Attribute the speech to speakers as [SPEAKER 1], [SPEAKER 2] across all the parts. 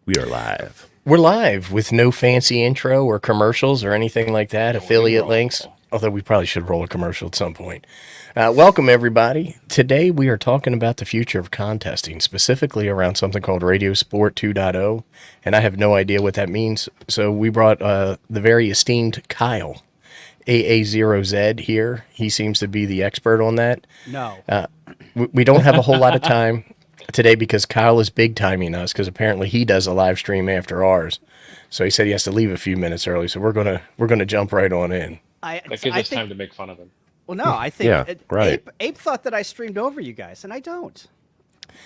[SPEAKER 1] We are live.
[SPEAKER 2] We're live with no fancy intro or commercials or anything like that, affiliate links, although we probably should roll a commercial at some point. Welcome, everybody. Today we are talking about the future of contesting, specifically around something called Radiosport 2.0, and I have no idea what that means. So we brought the very esteemed Kyle, AA0Z, here. He seems to be the expert on that.
[SPEAKER 3] No.
[SPEAKER 2] We don't have a whole lot of time today because Kyle is big timing us because apparently he does a live stream after ours. So he said he has to leave a few minutes early. So we're gonna jump right on in.
[SPEAKER 4] That gives us time to make fun of him.
[SPEAKER 3] Well, no, I think
[SPEAKER 1] Yeah, right.
[SPEAKER 3] Abe thought that I streamed over you guys, and I don't.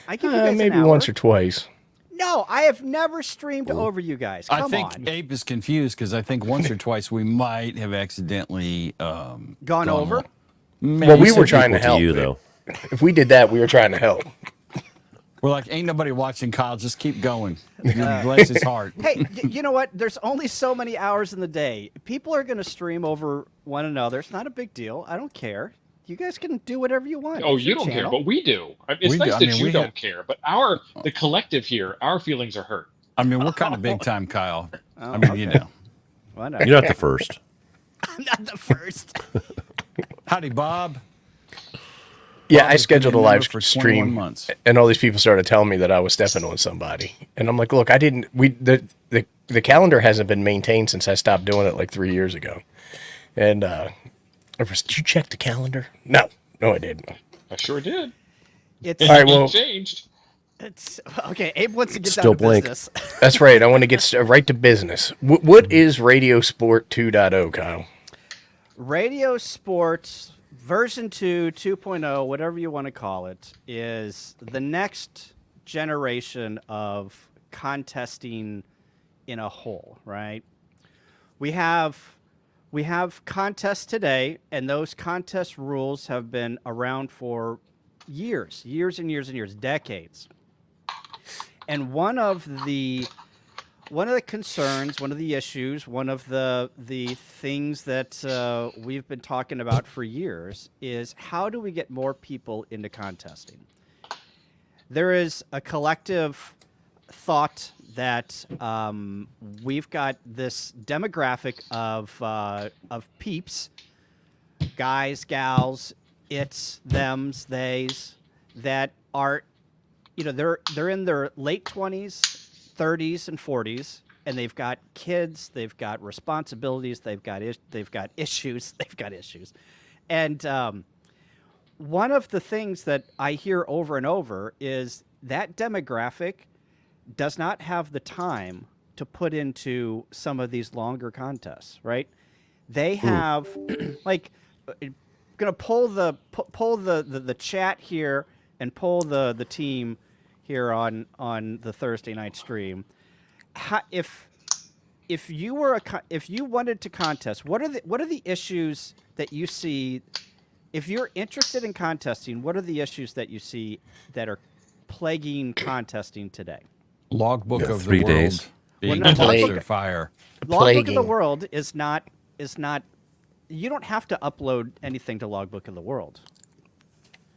[SPEAKER 3] I give you guys
[SPEAKER 2] Maybe
[SPEAKER 3] an hour.
[SPEAKER 2] once or twice.
[SPEAKER 3] No, I have never streamed over you guys. Come
[SPEAKER 5] I think
[SPEAKER 3] on.
[SPEAKER 5] Abe is confused because I think once or twice we might have accidentally
[SPEAKER 3] Gone over?
[SPEAKER 5] Maybe
[SPEAKER 2] Well, we were
[SPEAKER 5] some
[SPEAKER 2] trying to
[SPEAKER 5] people-
[SPEAKER 2] help
[SPEAKER 1] you, though.
[SPEAKER 2] If we did that, we were trying to help.
[SPEAKER 5] We're like, ain't nobody watching, Kyle. Just keep going. Bless his heart.
[SPEAKER 3] Hey, you know what? There's only so many hours in the day. People are going to stream over one another. It's not a big deal. I don't care. You guys can do whatever you want.
[SPEAKER 4] Oh,
[SPEAKER 3] It's
[SPEAKER 4] you
[SPEAKER 3] your
[SPEAKER 4] don't care,
[SPEAKER 3] channel.
[SPEAKER 4] but we do. It's
[SPEAKER 5] We
[SPEAKER 4] nice
[SPEAKER 5] do. I
[SPEAKER 4] that
[SPEAKER 5] mean,
[SPEAKER 4] you
[SPEAKER 5] we
[SPEAKER 4] don't
[SPEAKER 5] have-
[SPEAKER 4] care, but the collective here, our feelings are hurt.
[SPEAKER 5] I mean, we're kind of big time, Kyle.
[SPEAKER 3] Oh,
[SPEAKER 5] I mean, you
[SPEAKER 3] okay.
[SPEAKER 5] know.
[SPEAKER 3] Why not?
[SPEAKER 1] You're not the first.
[SPEAKER 3] I'm not the first.
[SPEAKER 5] Howdy, Bob.
[SPEAKER 2] Yeah,
[SPEAKER 5] Bob
[SPEAKER 2] I
[SPEAKER 5] has
[SPEAKER 2] scheduled a
[SPEAKER 5] been
[SPEAKER 2] live
[SPEAKER 5] member for 21
[SPEAKER 2] stream,
[SPEAKER 5] months.
[SPEAKER 2] and all these people started telling me that I was stepping on somebody, and I'm like, look, I didn't. The calendar hasn't been maintained since I stopped doing it like 3 years ago, and did you check the calendar? No, I didn't.
[SPEAKER 4] I sure did.
[SPEAKER 3] It's,
[SPEAKER 2] All right, well,
[SPEAKER 4] It changed.
[SPEAKER 3] it's okay. Abe wants to get
[SPEAKER 1] Still
[SPEAKER 3] down to
[SPEAKER 1] blank.
[SPEAKER 3] business.
[SPEAKER 2] that's right. I want to get right to business. What is Radio Sport 2.0, Kyle?
[SPEAKER 3] Radio Sports version 2, 2.0, whatever you want to call it, is the next generation of contesting in a whole, right? We have contests today, and those contest rules have been around for years and years, decades. And one of the concerns, one of the issues, one of the things that we've been talking about for years is how do we get more people into contesting? There is a collective thought that we've got this demographic of peeps, guys, gals, it's, thems, theys, that are, they're in their late 20s, 30s, and 40s, and they've got kids, they've got responsibilities, they've got issues, and one of the things that I hear over and over is that demographic does not have the time to put into some of these longer contests, right? They have like gonna pull the chat here and pull the team here on the Thursday night stream. If you wanted to contest, what are the issues that you see? If you're interested in contesting, what are the issues that you see that are plaguing contesting today?
[SPEAKER 5] Logbook
[SPEAKER 1] Yeah,
[SPEAKER 5] of
[SPEAKER 1] 3
[SPEAKER 5] the world
[SPEAKER 1] days.
[SPEAKER 5] being
[SPEAKER 3] Well, no,
[SPEAKER 5] under
[SPEAKER 3] logbook-
[SPEAKER 5] fire.
[SPEAKER 3] Logbook of the
[SPEAKER 2] Plaguing.
[SPEAKER 3] World is not. You don't have to upload anything to Logbook of the World,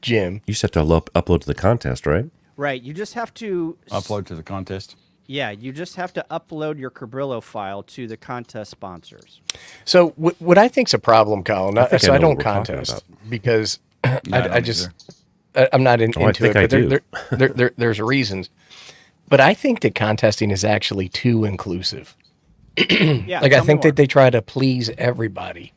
[SPEAKER 2] Jim.
[SPEAKER 1] You just have to upload to the contest, right?
[SPEAKER 3] right? You just have to
[SPEAKER 5] Upload to the contest.
[SPEAKER 3] Yeah, you just have to upload your Cabrillo file to the contest sponsors.
[SPEAKER 2] So what I think's a problem, Kyle.
[SPEAKER 1] think I
[SPEAKER 2] So I
[SPEAKER 1] know
[SPEAKER 2] don't
[SPEAKER 1] what we're talking
[SPEAKER 2] contest because
[SPEAKER 5] Yeah,
[SPEAKER 2] I
[SPEAKER 5] don't
[SPEAKER 2] just
[SPEAKER 5] either.
[SPEAKER 2] I'm not
[SPEAKER 1] Oh, I
[SPEAKER 2] into
[SPEAKER 1] think I
[SPEAKER 2] it. But there's reasons. But I think that contesting is actually too inclusive.
[SPEAKER 3] Yeah,
[SPEAKER 2] Like I
[SPEAKER 3] tell me
[SPEAKER 2] think
[SPEAKER 3] more.
[SPEAKER 2] that they try to please everybody.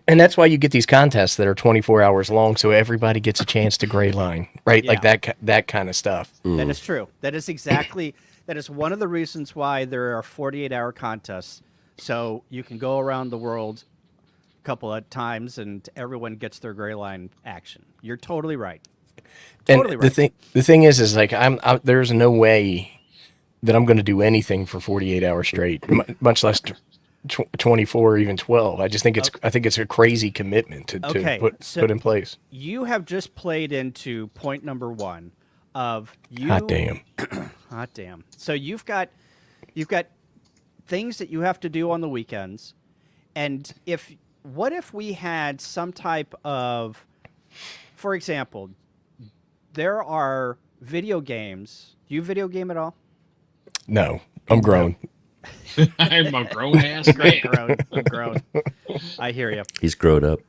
[SPEAKER 2] And that's why you get these contests that are 24 hours long, so everybody gets a chance to gray line, right? Like
[SPEAKER 3] Yeah.
[SPEAKER 2] that kind of stuff.
[SPEAKER 3] That is true. That is exactly. That is one of the reasons why there are 48-hour contests, so you can go around the world a couple of times and everyone gets their gray line action. You're totally right. Totally
[SPEAKER 2] And
[SPEAKER 3] right.
[SPEAKER 2] the thing is like there's no way that I'm going to do anything for 48 hours straight, much less 24 or even 12. I just think it's a crazy commitment to
[SPEAKER 3] Okay,
[SPEAKER 2] put
[SPEAKER 3] so-
[SPEAKER 2] put in place.
[SPEAKER 3] You have just played into point number one of you.
[SPEAKER 2] Hot damn.
[SPEAKER 3] Hot damn. So you've got things that you have to do on the weekends, and what if we had some type of, for example, there are video games. Do you video game at all?
[SPEAKER 2] No, I'm grown.
[SPEAKER 4] I'm a grown ass man.
[SPEAKER 3] I'm grown. I hear you.
[SPEAKER 1] He's grown up.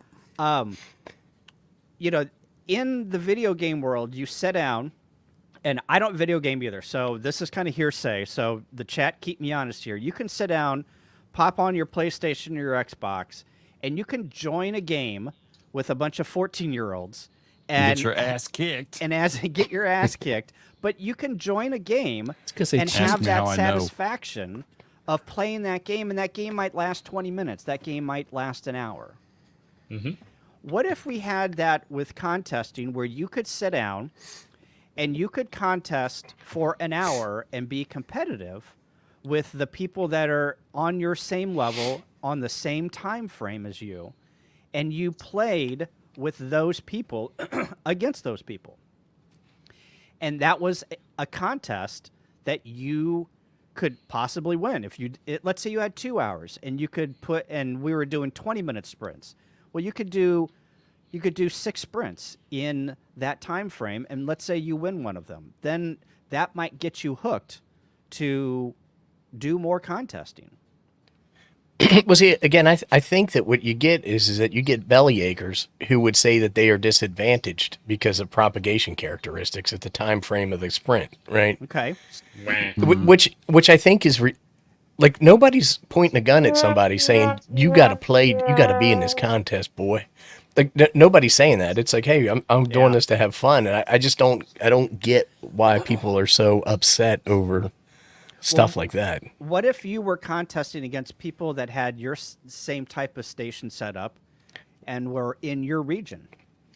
[SPEAKER 3] You know, in the video game world, you sit down, and I don't video game either, so this is kind of hearsay. So the chat, keep me honest here. You can sit down, pop on your PlayStation or your Xbox, and you can join a game with a bunch of 14-year-olds and
[SPEAKER 5] Get your ass kicked.
[SPEAKER 3] and get your ass kicked. But you can join a game
[SPEAKER 1] 'cause they
[SPEAKER 3] and
[SPEAKER 1] cheat.
[SPEAKER 3] have
[SPEAKER 5] Ask me
[SPEAKER 3] that
[SPEAKER 5] how I know.
[SPEAKER 3] satisfaction of playing that game, and that game might last 20 minutes. That game might last an hour. What if we had that with contesting, where you could sit down and you could contest for an hour and be competitive with the people that are on your same level, on the same time frame as you, and you played with those people against those people. And that was a contest that you could possibly win. If let's say you had 2 hours and you could and we were doing 20-minute sprints. Well, you could do 6 sprints in that time frame, and let's say you win one of them. Then that might get you hooked to do more contesting.
[SPEAKER 2] Well, see, again, I think that what you get is that you get bellyachers who would say that they are disadvantaged because of propagation characteristics at the time frame of the sprint, right?
[SPEAKER 3] Okay.
[SPEAKER 2] Which I think is like nobody's pointing a gun at somebody saying you got to be in this contest, boy. Like nobody's saying that. It's like, hey, I'm doing this to have fun, and I just don't get why people are so upset over stuff like that.
[SPEAKER 3] What if you were contesting against people that had your same type of station set up and were in your region?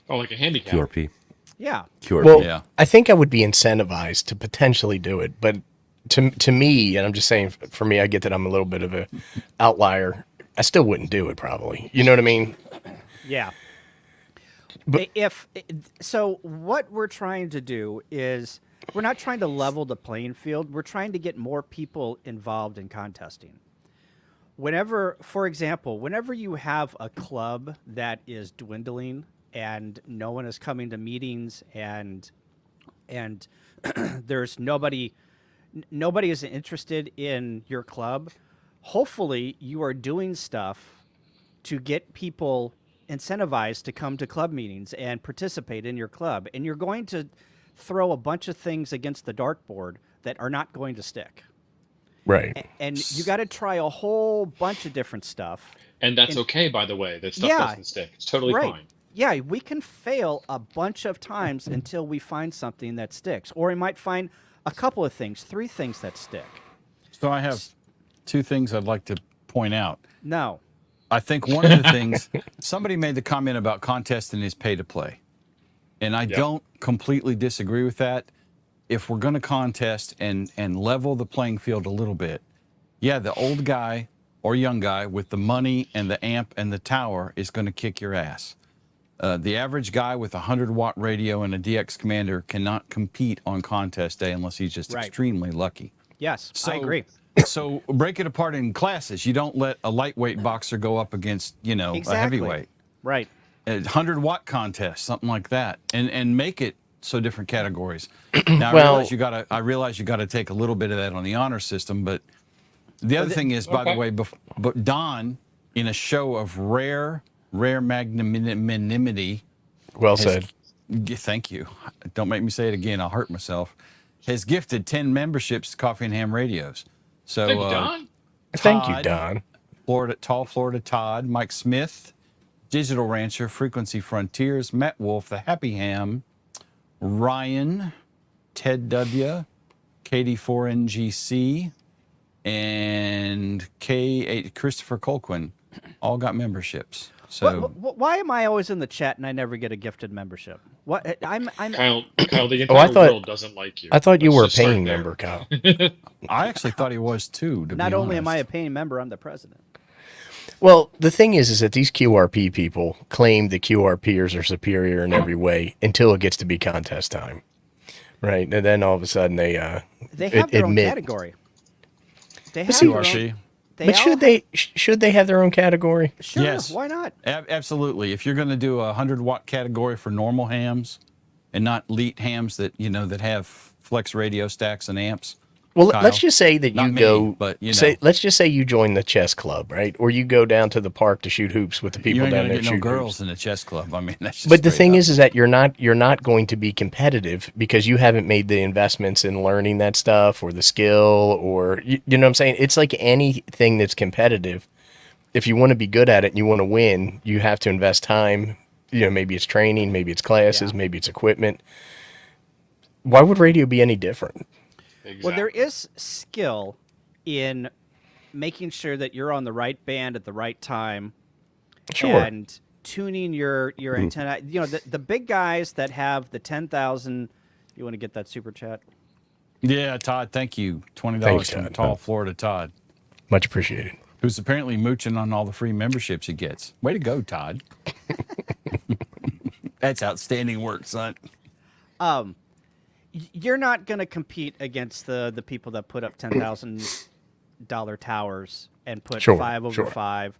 [SPEAKER 4] Oh, like a handicap.
[SPEAKER 1] QRP.
[SPEAKER 3] Yeah.
[SPEAKER 1] QRP.
[SPEAKER 2] Well,
[SPEAKER 5] Yeah.
[SPEAKER 2] I think I would be incentivized to potentially do it, but to me, and I'm just saying for me, I get that I'm a little bit of a outlier. I still wouldn't do it probably. You know what I mean?
[SPEAKER 3] Yeah.
[SPEAKER 2] But-
[SPEAKER 3] So what we're trying to do is we're not trying to level the playing field. We're trying to get more people involved in contesting. For example, whenever you have a club that is dwindling and no one is coming to meetings and there's nobody is interested in your club, hopefully you are doing stuff to get people incentivized to come to club meetings and participate in your club. And you're going to throw a bunch of things against the dartboard that are not going to stick.
[SPEAKER 2] Right.
[SPEAKER 3] And you got to try a whole bunch of different stuff.
[SPEAKER 4] And that's okay, by the way. That stuff
[SPEAKER 3] Yeah.
[SPEAKER 4] doesn't stick. It's totally
[SPEAKER 3] Right.
[SPEAKER 4] fine.
[SPEAKER 3] Yeah, we can fail a bunch of times until we find something that sticks. Or we might find a couple of things, 3 things that stick.
[SPEAKER 5] So I have 2 things I'd like to point out.
[SPEAKER 3] No.
[SPEAKER 5] I think one of the things, somebody made the comment about contesting is pay to play. And I don't completely disagree with that. If we're going to contest and level the playing field a little bit, yeah, the old guy or young guy with the money and the amp and the tower is going to kick your ass. The average guy with a 100-watt radio and a DX commander cannot compete on contest day unless he's just extremely lucky.
[SPEAKER 3] Yes, I agree.
[SPEAKER 5] So break it apart in classes. You don't let a lightweight boxer go up against, a heavyweight.
[SPEAKER 3] Right.
[SPEAKER 5] A 100-watt contest, something like that, and make it so different categories. Now I realize you got to take a little bit of that on the honor system, but the other thing is, by the way, but Don, in a show of rare magnanimity.
[SPEAKER 2] Well said.
[SPEAKER 5] Thank you. Don't make me say it again. I'll hurt myself. Has gifted 10 memberships to Coffee and Ham Radios. So
[SPEAKER 4] Thank you, Don.
[SPEAKER 2] Thank you, Don.
[SPEAKER 5] Florida Todd, Mike Smith, Digital Rancher, Frequency Frontiers, Matt Wolf, The Happy Ham, Ryan, Ted W, KD4NGC, and K8 Christopher Colquin all got memberships. So
[SPEAKER 3] Why am I always in the chat and I never get a gifted membership? What I'm
[SPEAKER 4] Kyle, the entire world doesn't like you.
[SPEAKER 2] I thought you
[SPEAKER 4] Let's
[SPEAKER 2] were a
[SPEAKER 4] just start
[SPEAKER 2] paying
[SPEAKER 4] there.
[SPEAKER 2] member, Kyle.
[SPEAKER 5] I actually thought he was too. To
[SPEAKER 3] not
[SPEAKER 5] be
[SPEAKER 3] only am I a
[SPEAKER 5] honest.
[SPEAKER 3] paying member, I'm the president.
[SPEAKER 2] Well, the thing is that these QRP people claim the QRPers are superior in every way until it gets to be contest time, right? And then all of a sudden they
[SPEAKER 3] have their own
[SPEAKER 2] admit.
[SPEAKER 3] category. They have
[SPEAKER 2] see,
[SPEAKER 3] their own,
[SPEAKER 5] QRP.
[SPEAKER 2] But should they have their own category?
[SPEAKER 3] Sure,
[SPEAKER 5] Yes.
[SPEAKER 3] why not?
[SPEAKER 5] Absolutely. If you're going to do a 100-watt category for normal hams and not elite hams that that have flex radio stacks and amps,
[SPEAKER 2] Well,
[SPEAKER 5] Kyle.
[SPEAKER 2] let's just say that
[SPEAKER 5] Not
[SPEAKER 2] you
[SPEAKER 5] me,
[SPEAKER 2] go.
[SPEAKER 5] but you know.
[SPEAKER 2] Let's just say you join the chess club, right? Or you go down to the park to shoot hoops with the
[SPEAKER 5] You
[SPEAKER 2] people
[SPEAKER 5] ain't
[SPEAKER 2] down
[SPEAKER 5] gonna
[SPEAKER 2] there
[SPEAKER 5] get no
[SPEAKER 2] shooting
[SPEAKER 5] girls
[SPEAKER 2] hoops.
[SPEAKER 5] in the chess club. I mean, that's just
[SPEAKER 2] But the
[SPEAKER 5] straight
[SPEAKER 2] thing
[SPEAKER 5] up.
[SPEAKER 2] is that you're not going to be competitive because you haven't made the investments in learning that stuff or the skill or you know what I'm saying. It's like anything that's competitive. If you want to be good at it and you want to win, you have to invest time. You know, maybe it's training, maybe it's classes,
[SPEAKER 3] Yeah.
[SPEAKER 2] maybe it's equipment. Why would radio be any different?
[SPEAKER 4] Exactly.
[SPEAKER 3] Well, there is skill in making sure that you're on the right band at the right time
[SPEAKER 2] Sure.
[SPEAKER 3] and tuning your antenna. You know, the big guys that have the 10,000. You want to get that super chat?
[SPEAKER 5] Yeah, Todd, thank you. $20
[SPEAKER 2] Thanks,
[SPEAKER 5] from
[SPEAKER 2] Todd.
[SPEAKER 5] Tall Florida Todd,
[SPEAKER 2] Much appreciated.
[SPEAKER 5] who's apparently mooching on all the free memberships he gets. Way to go, Todd. That's outstanding work, son.
[SPEAKER 3] You're not going to compete against the people that put up $10,000 towers and put
[SPEAKER 2] Sure,
[SPEAKER 3] 5 over
[SPEAKER 2] sure.
[SPEAKER 3] 5.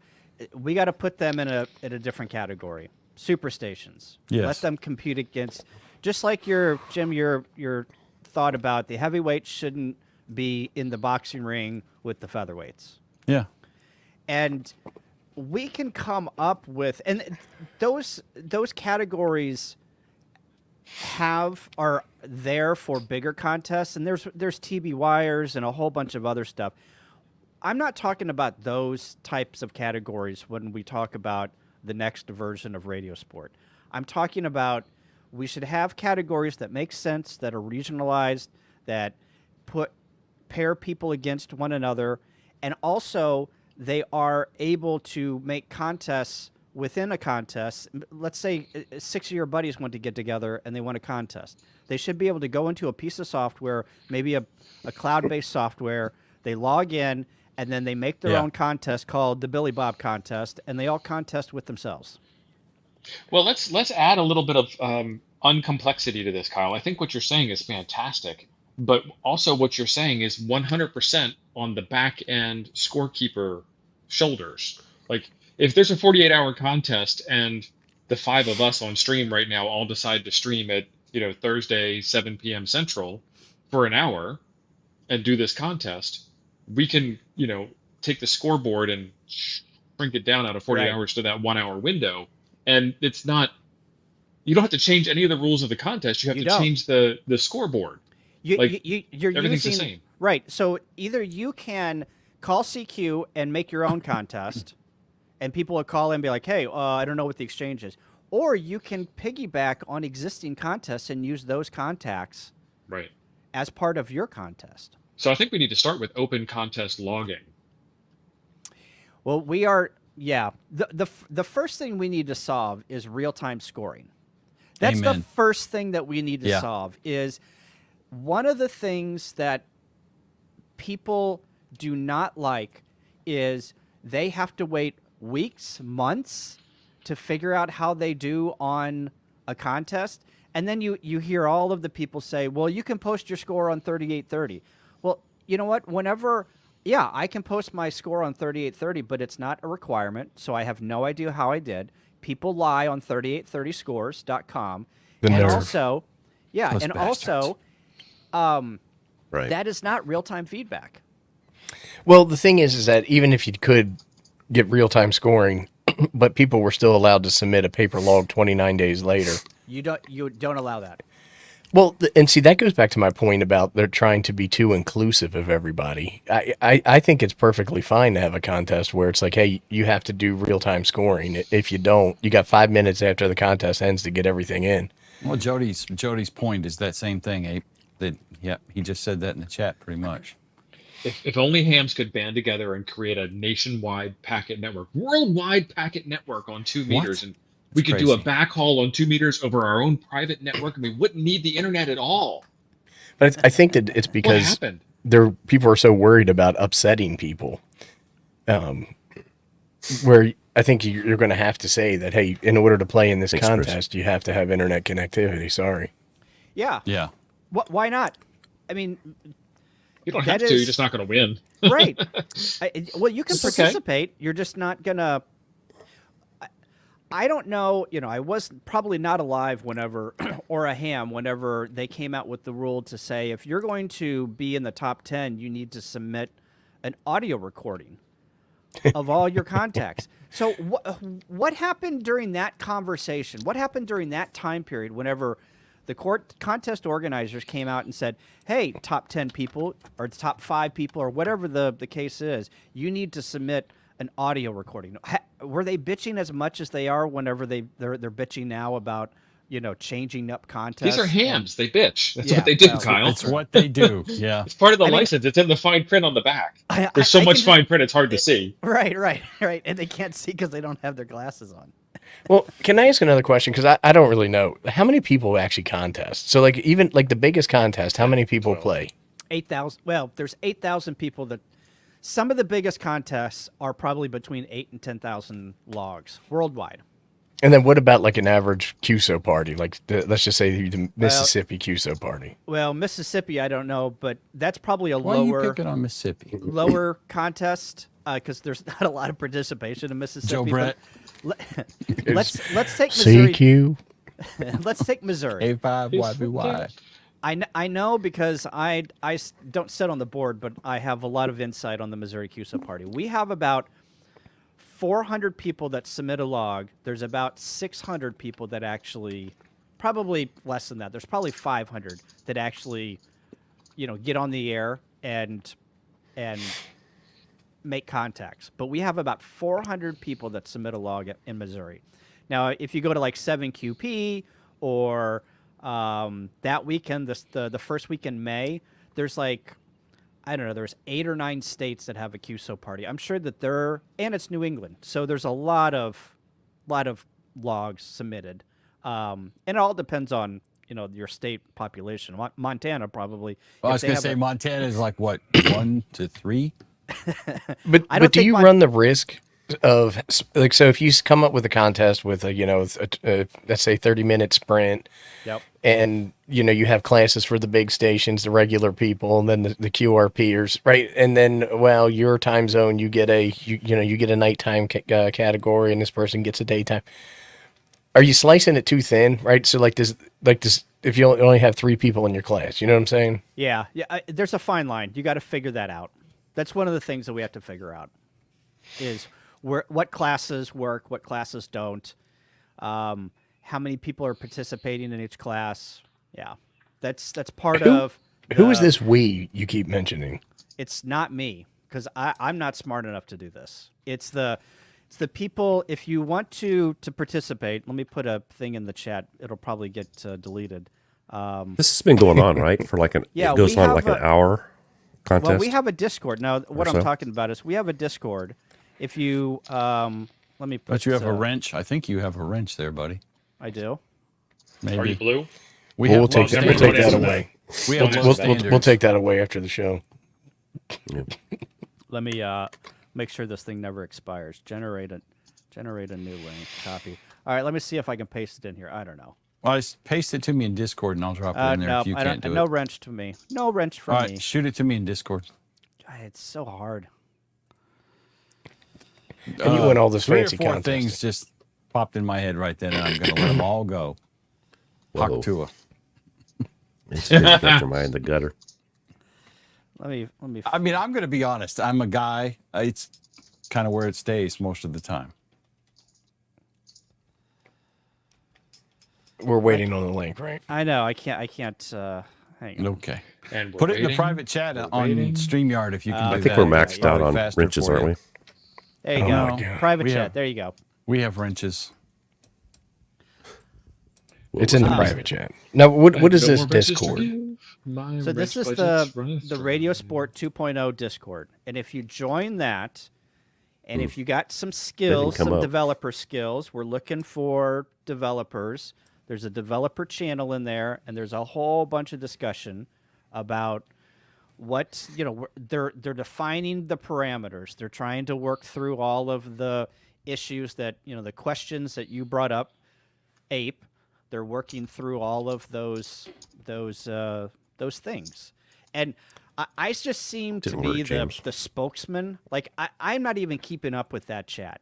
[SPEAKER 3] We got to put them in a different category. Superstations.
[SPEAKER 5] Yes.
[SPEAKER 3] Let them compete against, just like your thought about the heavyweights shouldn't be in the boxing ring with the featherweights.
[SPEAKER 5] Yeah.
[SPEAKER 3] And we can come up with, and those categories are there for bigger contests, and there's TB wires and a whole bunch of other stuff. I'm not talking about those types of categories when we talk about the next version of Radiosport. I'm talking about we should have categories that make sense, that are regionalized, that pair people against one another, and also they are able to make contests within a contest. Let's say 6 of your buddies want to get together and they want a contest. They should be able to go into a piece of software, maybe a cloud-based software. They log in, and then they make their own contest called the Billy Bob Contest, and they all contest with themselves.
[SPEAKER 4] Well, let's add a little bit of uncomplexity to this, Kyle. I think what you're saying is fantastic, but also what you're saying is 100% on the back end scorekeeper shoulders. Like, if there's a 48-hour contest and the 5 of us on stream right now all decide to stream at Thursday 7 p.m. Central for an hour and do this contest, we can take the scoreboard and shrink it down out of 40
[SPEAKER 3] Right.
[SPEAKER 4] hours to that 1 hour window. And it's not, you don't have to change any of the rules of the contest. You have to change the scoreboard.
[SPEAKER 3] You're
[SPEAKER 4] everything's
[SPEAKER 3] using,
[SPEAKER 4] the same.
[SPEAKER 3] Right. So either you can call CQ and make your own contest, and people will call in and be like, hey, I don't know what the exchange is. Or you can piggyback on existing contests and use those contacts
[SPEAKER 4] Right.
[SPEAKER 3] as part of your contest.
[SPEAKER 4] So I think we need to start with open contest logging.
[SPEAKER 3] Well, we are, yeah. The first thing we need to solve is real-time scoring. That's
[SPEAKER 5] Amen.
[SPEAKER 3] the first thing that we need to
[SPEAKER 5] Yeah.
[SPEAKER 3] solve. Is one of the things that people do not like is they have to wait weeks, months to figure out how they do on a contest. And then you hear all of the people say, well, you can post your score on 3830. Well, you know what? Whenever, yeah, I can post my score on 3830, but it's not a requirement, so I have no idea how I did. People lie on 3830scores.com.
[SPEAKER 2] The
[SPEAKER 3] and
[SPEAKER 2] nerve.
[SPEAKER 3] also, yeah,
[SPEAKER 5] Those
[SPEAKER 3] and
[SPEAKER 5] bastards.
[SPEAKER 3] also,
[SPEAKER 1] Right.
[SPEAKER 3] that is not real-time feedback.
[SPEAKER 2] Well, the thing is that even if you could get real-time scoring, but people were still allowed to submit a paper log 29 days later.
[SPEAKER 3] You don't allow that.
[SPEAKER 2] Well, and see, that goes back to my point about they're trying to be too inclusive of everybody. I think it's perfectly fine to have a contest where it's like, hey, you have to do real-time scoring. If you don't, you got 5 minutes after the contest ends to get everything in.
[SPEAKER 5] Well, Jody's point is that same thing, Abe. He just said that in the chat pretty much.
[SPEAKER 4] If only hams could band together and create a nationwide packet network, worldwide packet network on 2 meters, and we
[SPEAKER 5] That's
[SPEAKER 4] could do a
[SPEAKER 5] crazy.
[SPEAKER 4] backhaul on 2 meters over our own private network, and we wouldn't need the internet at all.
[SPEAKER 2] But I think that it's
[SPEAKER 4] What
[SPEAKER 2] because
[SPEAKER 4] happened?
[SPEAKER 2] people are so worried about upsetting people. Where I think you're going to have to say that, hey, in order to play in this
[SPEAKER 1] Thanks, Chris.
[SPEAKER 2] contest, you have to have internet connectivity. Sorry.
[SPEAKER 3] Yeah.
[SPEAKER 5] Yeah.
[SPEAKER 3] Why not? I mean,
[SPEAKER 4] You don't
[SPEAKER 3] That
[SPEAKER 4] have to.
[SPEAKER 3] is-
[SPEAKER 4] You're just not going to win.
[SPEAKER 3] right. Well, you can
[SPEAKER 4] It's okay.
[SPEAKER 3] participate. You're just not going to. I don't know. I was probably not alive whenever, or a ham whenever they came out with the rule to say if you're going to be in the top 10, you need to submit an audio recording of all your contacts. So what happened during that conversation? What happened during that time period whenever the contest organizers came out and said, hey, top 10 people or top 5 people or whatever the case is, you need to submit an audio recording? Were they bitching as much as they are whenever they're bitching now about changing up contests?
[SPEAKER 4] These are hams. They bitch. That's
[SPEAKER 3] Yeah,
[SPEAKER 4] what they do,
[SPEAKER 3] well,
[SPEAKER 4] Kyle.
[SPEAKER 5] It's what they do. Yeah.
[SPEAKER 4] It's part of the
[SPEAKER 3] I mean-
[SPEAKER 4] license. It's in the fine print on the back.
[SPEAKER 3] I
[SPEAKER 4] There's so
[SPEAKER 3] can
[SPEAKER 4] much
[SPEAKER 3] just-
[SPEAKER 4] fine print, it's hard to see.
[SPEAKER 3] Right, and they can't see because they don't have their glasses on.
[SPEAKER 2] Well, can I ask another question? Because I don't really know. How many people actually contest? So, like, even like the biggest contest, how many people play?
[SPEAKER 3] 8,000. Well, there's 8,000 people that. Some of the biggest contests are probably between 8 and 10,000 logs worldwide.
[SPEAKER 2] And then what about like an average QSO party? Like, let's just say the Mississippi QSO party.
[SPEAKER 3] Well, Mississippi, I don't know, but that's probably a
[SPEAKER 5] Why are you
[SPEAKER 3] lower
[SPEAKER 5] picking on Mississippi?
[SPEAKER 3] contest because there's not a lot of participation in Mississippi.
[SPEAKER 5] Joe Brett.
[SPEAKER 3] but let's take Missouri.
[SPEAKER 2] CQ.
[SPEAKER 3] Let's take Missouri.
[SPEAKER 5] A5YBY.
[SPEAKER 3] I know because I don't sit on the board, but I have a lot of insight on the Missouri QSO party. We have about 400 people that submit a log. There's about 600 people that actually, probably less than that. There's probably 500 that actually, get on the air and make contacts. But we have about 400 people that submit a log in Missouri. Now, if you go to like 7QP or that weekend, the first week in May, there's like, I don't know, there's 8 or 9 states that have a QSO party. I'm sure that and it's New England, so there's a lot of logs submitted, and it all depends on your state population. Montana probably.
[SPEAKER 5] Well, I was
[SPEAKER 3] if they
[SPEAKER 5] going to
[SPEAKER 3] have
[SPEAKER 5] say
[SPEAKER 3] a-
[SPEAKER 5] Montana is like what, 1 to 3?
[SPEAKER 2] But
[SPEAKER 3] I don't
[SPEAKER 2] do
[SPEAKER 3] think
[SPEAKER 2] you run the risk of like, so if you come up with a contest with a let's say 30-minute sprint,
[SPEAKER 3] Yep.
[SPEAKER 2] and you have classes for the big stations, the regular people, and then the QRPers, right? And then your time zone, you get a you get a nighttime category, and this person gets a daytime. Are you slicing it too thin, right? So like this if you only have 3 people in your class, you know what I'm saying?
[SPEAKER 3] Yeah. There's a fine line. You got to figure that out. That's one of the things that we have to figure out is what classes work, what classes don't, how many people are participating in each class. Yeah, that's part of.
[SPEAKER 2] Who is this we you keep mentioning?
[SPEAKER 3] It's not me because I'm not smart enough to do this. It's the people. If you want to participate, let me put a thing in the chat. It'll probably get deleted.
[SPEAKER 1] This has been going on, right? For like
[SPEAKER 3] Yeah,
[SPEAKER 1] it goes
[SPEAKER 3] we
[SPEAKER 1] on
[SPEAKER 3] have
[SPEAKER 1] like an hour contest.
[SPEAKER 3] Well, we have a Discord now. What I'm
[SPEAKER 1] so?
[SPEAKER 3] talking about is we have a Discord. If you let me put.
[SPEAKER 5] But you have a wrench. I think you have a wrench there, buddy.
[SPEAKER 3] I do.
[SPEAKER 5] Maybe.
[SPEAKER 4] Are you blue?
[SPEAKER 5] We
[SPEAKER 2] We'll
[SPEAKER 5] have
[SPEAKER 2] take
[SPEAKER 5] low
[SPEAKER 2] that. We'll take
[SPEAKER 5] standards.
[SPEAKER 2] that away.
[SPEAKER 5] We have
[SPEAKER 4] We'll-
[SPEAKER 5] low
[SPEAKER 4] we'll-
[SPEAKER 5] standards.
[SPEAKER 2] We'll take that away after the show.
[SPEAKER 3] Let me make sure this thing never expires. Generate a new link. Copy. All right. Let me see if I can paste it in here. I don't know.
[SPEAKER 5] Well, just paste it to me in Discord, and I'll drop it in there
[SPEAKER 3] No,
[SPEAKER 5] if you
[SPEAKER 3] I
[SPEAKER 5] can't
[SPEAKER 3] don't.
[SPEAKER 5] do
[SPEAKER 3] No
[SPEAKER 5] it.
[SPEAKER 3] wrench to me. No wrench for
[SPEAKER 5] All right,
[SPEAKER 3] me.
[SPEAKER 5] shoot it to me in Discord.
[SPEAKER 3] God, it's so hard.
[SPEAKER 2] And you win all this
[SPEAKER 5] 3 or
[SPEAKER 2] fancy
[SPEAKER 5] 4
[SPEAKER 2] contest.
[SPEAKER 5] things just popped in my head right then, and I'm going to let them all go.
[SPEAKER 1] Whoa.
[SPEAKER 5] Haktua.
[SPEAKER 1] It's got your mind in the gutter.
[SPEAKER 3] Let me.
[SPEAKER 5] I mean, I'm going to be honest. I'm a guy. It's kind of where it stays most of the time.
[SPEAKER 2] We're waiting on the link, right?
[SPEAKER 3] I know. I can't. Hang on.
[SPEAKER 5] Okay.
[SPEAKER 4] And we're
[SPEAKER 5] Put it in the
[SPEAKER 4] waiting.
[SPEAKER 5] private chat
[SPEAKER 4] We're
[SPEAKER 5] on
[SPEAKER 4] waiting.
[SPEAKER 5] StreamYard if you can do
[SPEAKER 3] I
[SPEAKER 1] I
[SPEAKER 5] that.
[SPEAKER 1] think we're
[SPEAKER 3] yeah,
[SPEAKER 1] maxed
[SPEAKER 3] yeah.
[SPEAKER 1] out
[SPEAKER 5] Probably
[SPEAKER 1] on
[SPEAKER 5] faster
[SPEAKER 1] wrenches,
[SPEAKER 5] for
[SPEAKER 1] aren't
[SPEAKER 5] you.
[SPEAKER 1] we?
[SPEAKER 3] There you
[SPEAKER 2] Oh
[SPEAKER 3] go.
[SPEAKER 2] my God.
[SPEAKER 3] Private
[SPEAKER 5] We
[SPEAKER 3] chat.
[SPEAKER 5] have-
[SPEAKER 3] There you go.
[SPEAKER 5] We have wrenches.
[SPEAKER 2] It's in the
[SPEAKER 3] Ah.
[SPEAKER 2] private chat. Now, what is
[SPEAKER 4] No
[SPEAKER 2] this
[SPEAKER 4] more bridges to
[SPEAKER 2] Discord?
[SPEAKER 4] give. My
[SPEAKER 3] So this
[SPEAKER 4] wrench
[SPEAKER 3] is
[SPEAKER 4] budget's running
[SPEAKER 3] the
[SPEAKER 4] through.
[SPEAKER 3] Radiosport 2.0 Discord, and if you join that, and if you got some skills,
[SPEAKER 1] come
[SPEAKER 3] some
[SPEAKER 1] up.
[SPEAKER 3] developer skills, we're looking for developers. There's a developer channel in there, and there's a whole bunch of discussion about what they're defining the parameters. They're trying to work through all of the issues that the questions that you brought up, Ape. They're working through all of those things, and I just seem to
[SPEAKER 1] Didn't
[SPEAKER 3] be
[SPEAKER 1] work, James.
[SPEAKER 3] the spokesman. Like I'm not even keeping up with that chat.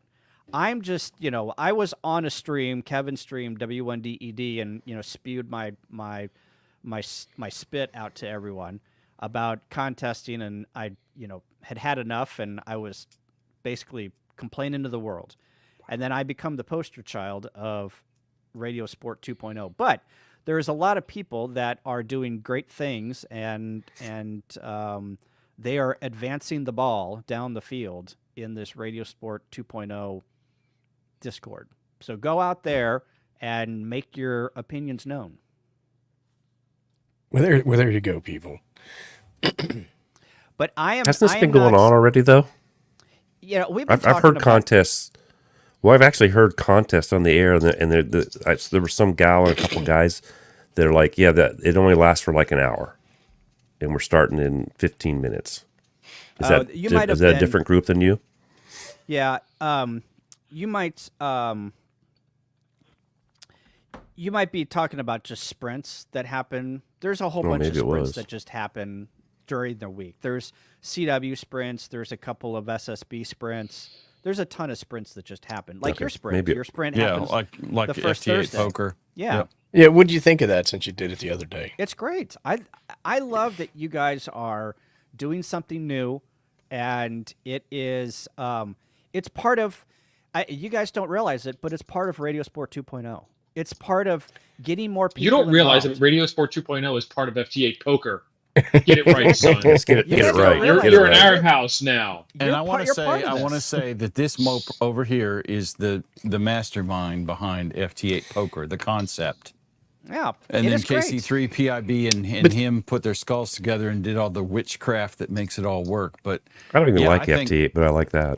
[SPEAKER 3] I'm just, I was on a stream, Kevin's stream, W1DED, and spewed my spit out to everyone about contesting, and I, had enough, and I was basically complaining to the world, and then I become the poster child of Radiosport 2.0. But there's a lot of people that are doing great things, and they are advancing the ball down the field in this Radiosport 2.0 Discord. So go out there and make your opinions known.
[SPEAKER 2] Well, there you go, people.
[SPEAKER 3] But I am.
[SPEAKER 1] Hasn't this
[SPEAKER 3] I
[SPEAKER 1] been
[SPEAKER 3] am
[SPEAKER 1] going
[SPEAKER 3] not,
[SPEAKER 1] on already, though?
[SPEAKER 3] We've been
[SPEAKER 1] I've heard
[SPEAKER 3] talking about,
[SPEAKER 1] contests. Well, I've actually heard contests on the air, and there was some gal and a couple guys that are like, that it only lasts for like an hour, and we're starting in 15 minutes. Is that
[SPEAKER 3] you might have
[SPEAKER 1] is that a
[SPEAKER 3] been-
[SPEAKER 1] different group than you?
[SPEAKER 3] Yeah, you might be talking about just sprints that happen. There's a whole bunch of
[SPEAKER 1] maybe it
[SPEAKER 3] sprints
[SPEAKER 1] was.
[SPEAKER 3] that just happen during the week. There's CW sprints. There's a couple of SSB sprints. There's a ton of sprints that just happen. Like
[SPEAKER 1] Okay,
[SPEAKER 3] your sprint.
[SPEAKER 1] maybe-
[SPEAKER 3] Your sprint
[SPEAKER 5] Yeah,
[SPEAKER 3] happens.
[SPEAKER 5] like
[SPEAKER 3] the
[SPEAKER 5] the
[SPEAKER 3] first
[SPEAKER 5] FT8
[SPEAKER 3] Thursday.
[SPEAKER 5] poker.
[SPEAKER 3] Yeah.
[SPEAKER 5] Yep.
[SPEAKER 2] Yeah, what did you think of that since you did it the other day?
[SPEAKER 3] It's great. I love that you guys are doing something new, and it is it's part of. You guys don't realize it, but it's part of Radiosport 2.0. It's part of getting more people.
[SPEAKER 4] You don't realize that
[SPEAKER 3] involved.
[SPEAKER 4] Radiosport 2.0 is part of FT8 Poker. Get it right, son.
[SPEAKER 1] Let's get it,
[SPEAKER 3] You
[SPEAKER 1] get
[SPEAKER 3] guys
[SPEAKER 1] it
[SPEAKER 3] don't
[SPEAKER 1] right.
[SPEAKER 3] realize
[SPEAKER 1] Get
[SPEAKER 4] You're
[SPEAKER 1] it
[SPEAKER 4] in
[SPEAKER 1] right.
[SPEAKER 4] our house now.
[SPEAKER 5] And
[SPEAKER 3] You're
[SPEAKER 5] I want to
[SPEAKER 3] you're part
[SPEAKER 5] say,
[SPEAKER 3] of
[SPEAKER 5] I want to
[SPEAKER 3] this.
[SPEAKER 5] say that this mope over here is the mastermind behind FT8 poker, the concept.
[SPEAKER 3] Yeah,
[SPEAKER 5] And
[SPEAKER 3] it
[SPEAKER 5] then
[SPEAKER 3] is great.
[SPEAKER 5] KC3, PIB, and him put their skulls together and did all the witchcraft that makes it all work. But
[SPEAKER 1] I don't even
[SPEAKER 5] yeah,
[SPEAKER 1] like
[SPEAKER 5] I think
[SPEAKER 1] FT8, but I like that.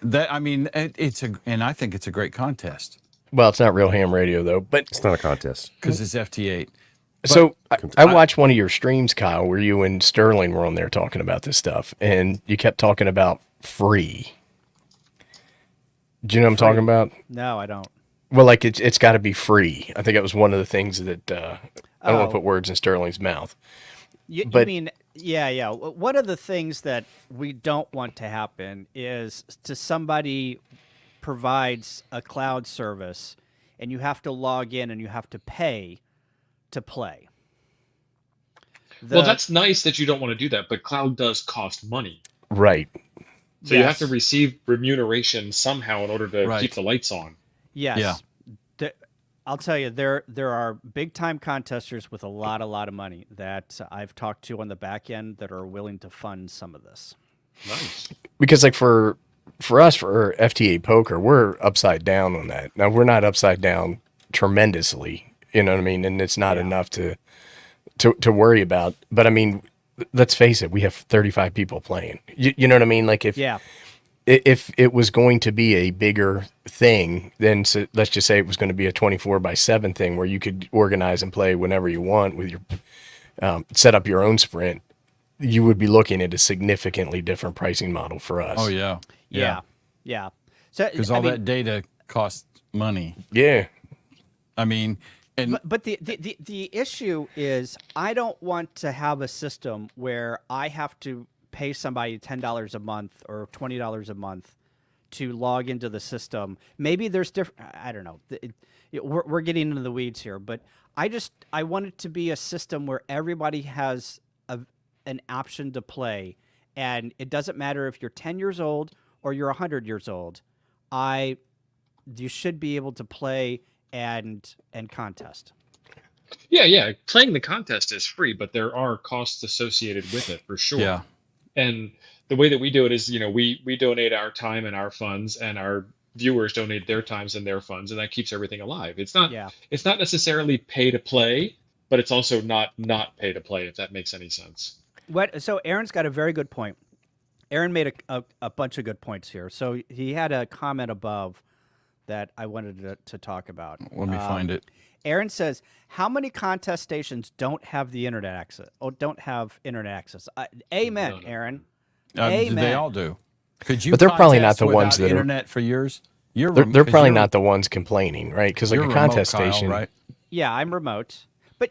[SPEAKER 5] that. I mean, and I think it's a great contest
[SPEAKER 2] Well, it's not real ham radio though, but
[SPEAKER 1] It's not a contest.
[SPEAKER 5] because it's FT8.
[SPEAKER 2] so I watched one of your streams, Kyle, where you and Sterling were on there talking about this stuff, and you kept talking about free. Do you know what I'm talking about?
[SPEAKER 3] No, I don't.
[SPEAKER 2] Well, like it's got to be free. I think it was one of the things that I don't want
[SPEAKER 3] Oh.
[SPEAKER 2] to put words in Sterling's mouth.
[SPEAKER 3] You
[SPEAKER 2] But-
[SPEAKER 3] mean, yeah. One of the things that we don't want to happen is to somebody provides a cloud service, and you have to log in and you have to pay to play.
[SPEAKER 4] Well, that's nice that you don't want to do that, but cloud does cost money.
[SPEAKER 2] Right.
[SPEAKER 4] So you have
[SPEAKER 3] Yes.
[SPEAKER 4] to receive remuneration somehow in order to
[SPEAKER 5] Right.
[SPEAKER 4] keep the lights on.
[SPEAKER 3] Yes.
[SPEAKER 5] Yeah.
[SPEAKER 3] I'll tell you, there are big time contesters with a lot of money that I've talked to on the back end that are willing to fund some of this.
[SPEAKER 4] Nice.
[SPEAKER 2] Because like for us, for FTA poker, we're upside down on that. Now we're not upside down tremendously, you know what I mean? And it's not enough to worry about. But I mean, let's face it, we have 35 people playing. You know what I mean? Like if it was going to be a bigger thing, then let's just say it was going to be a 24/7 thing where you could organize and play whenever you want with your set up your own sprint, you would be looking at a significantly different pricing model for us.
[SPEAKER 5] Oh yeah,
[SPEAKER 3] Yeah. So
[SPEAKER 5] because
[SPEAKER 3] I
[SPEAKER 5] all
[SPEAKER 3] mean,
[SPEAKER 5] that data costs money.
[SPEAKER 2] Yeah.
[SPEAKER 5] I mean, and
[SPEAKER 3] But the issue is, I don't want to have a system where I have to pay somebody $10 a month or $20 a month to log into the system. Maybe there's different. I don't know. We're getting into the weeds here, but I want it to be a system where everybody has an option to play, and it doesn't matter if you're 10 years old or you're 100 years old. You should be able to play and contest.
[SPEAKER 4] Yeah. Playing the contest is free, but there are costs associated with it for sure.
[SPEAKER 5] yeah,
[SPEAKER 4] And the way that we do it is, we donate our time and our funds, and our viewers donate their times and their funds, and that keeps everything alive. It's not necessarily pay to play, but it's also not pay to play, if that makes any sense.
[SPEAKER 3] So Aaron's got a very good point. Aaron made a bunch of good points here. So he had a comment above that I wanted to talk about.
[SPEAKER 5] let me find it.
[SPEAKER 3] Aaron says, "How many contest stations don't have the internet access? Oh, don't have internet access." Amen,
[SPEAKER 4] No.
[SPEAKER 3] Aaron.
[SPEAKER 5] They
[SPEAKER 3] Amen.
[SPEAKER 5] all do. Could you?
[SPEAKER 2] But they're probably not
[SPEAKER 5] contest
[SPEAKER 2] the ones
[SPEAKER 5] without
[SPEAKER 2] that are-
[SPEAKER 5] internet for yours. You're
[SPEAKER 2] They're
[SPEAKER 5] because
[SPEAKER 2] probably
[SPEAKER 5] you're-
[SPEAKER 2] not the ones complaining, right? Because like
[SPEAKER 5] you're
[SPEAKER 2] a
[SPEAKER 5] remote,
[SPEAKER 2] contest
[SPEAKER 5] Kyle,
[SPEAKER 2] station,
[SPEAKER 5] right?
[SPEAKER 3] Yeah, I'm remote. But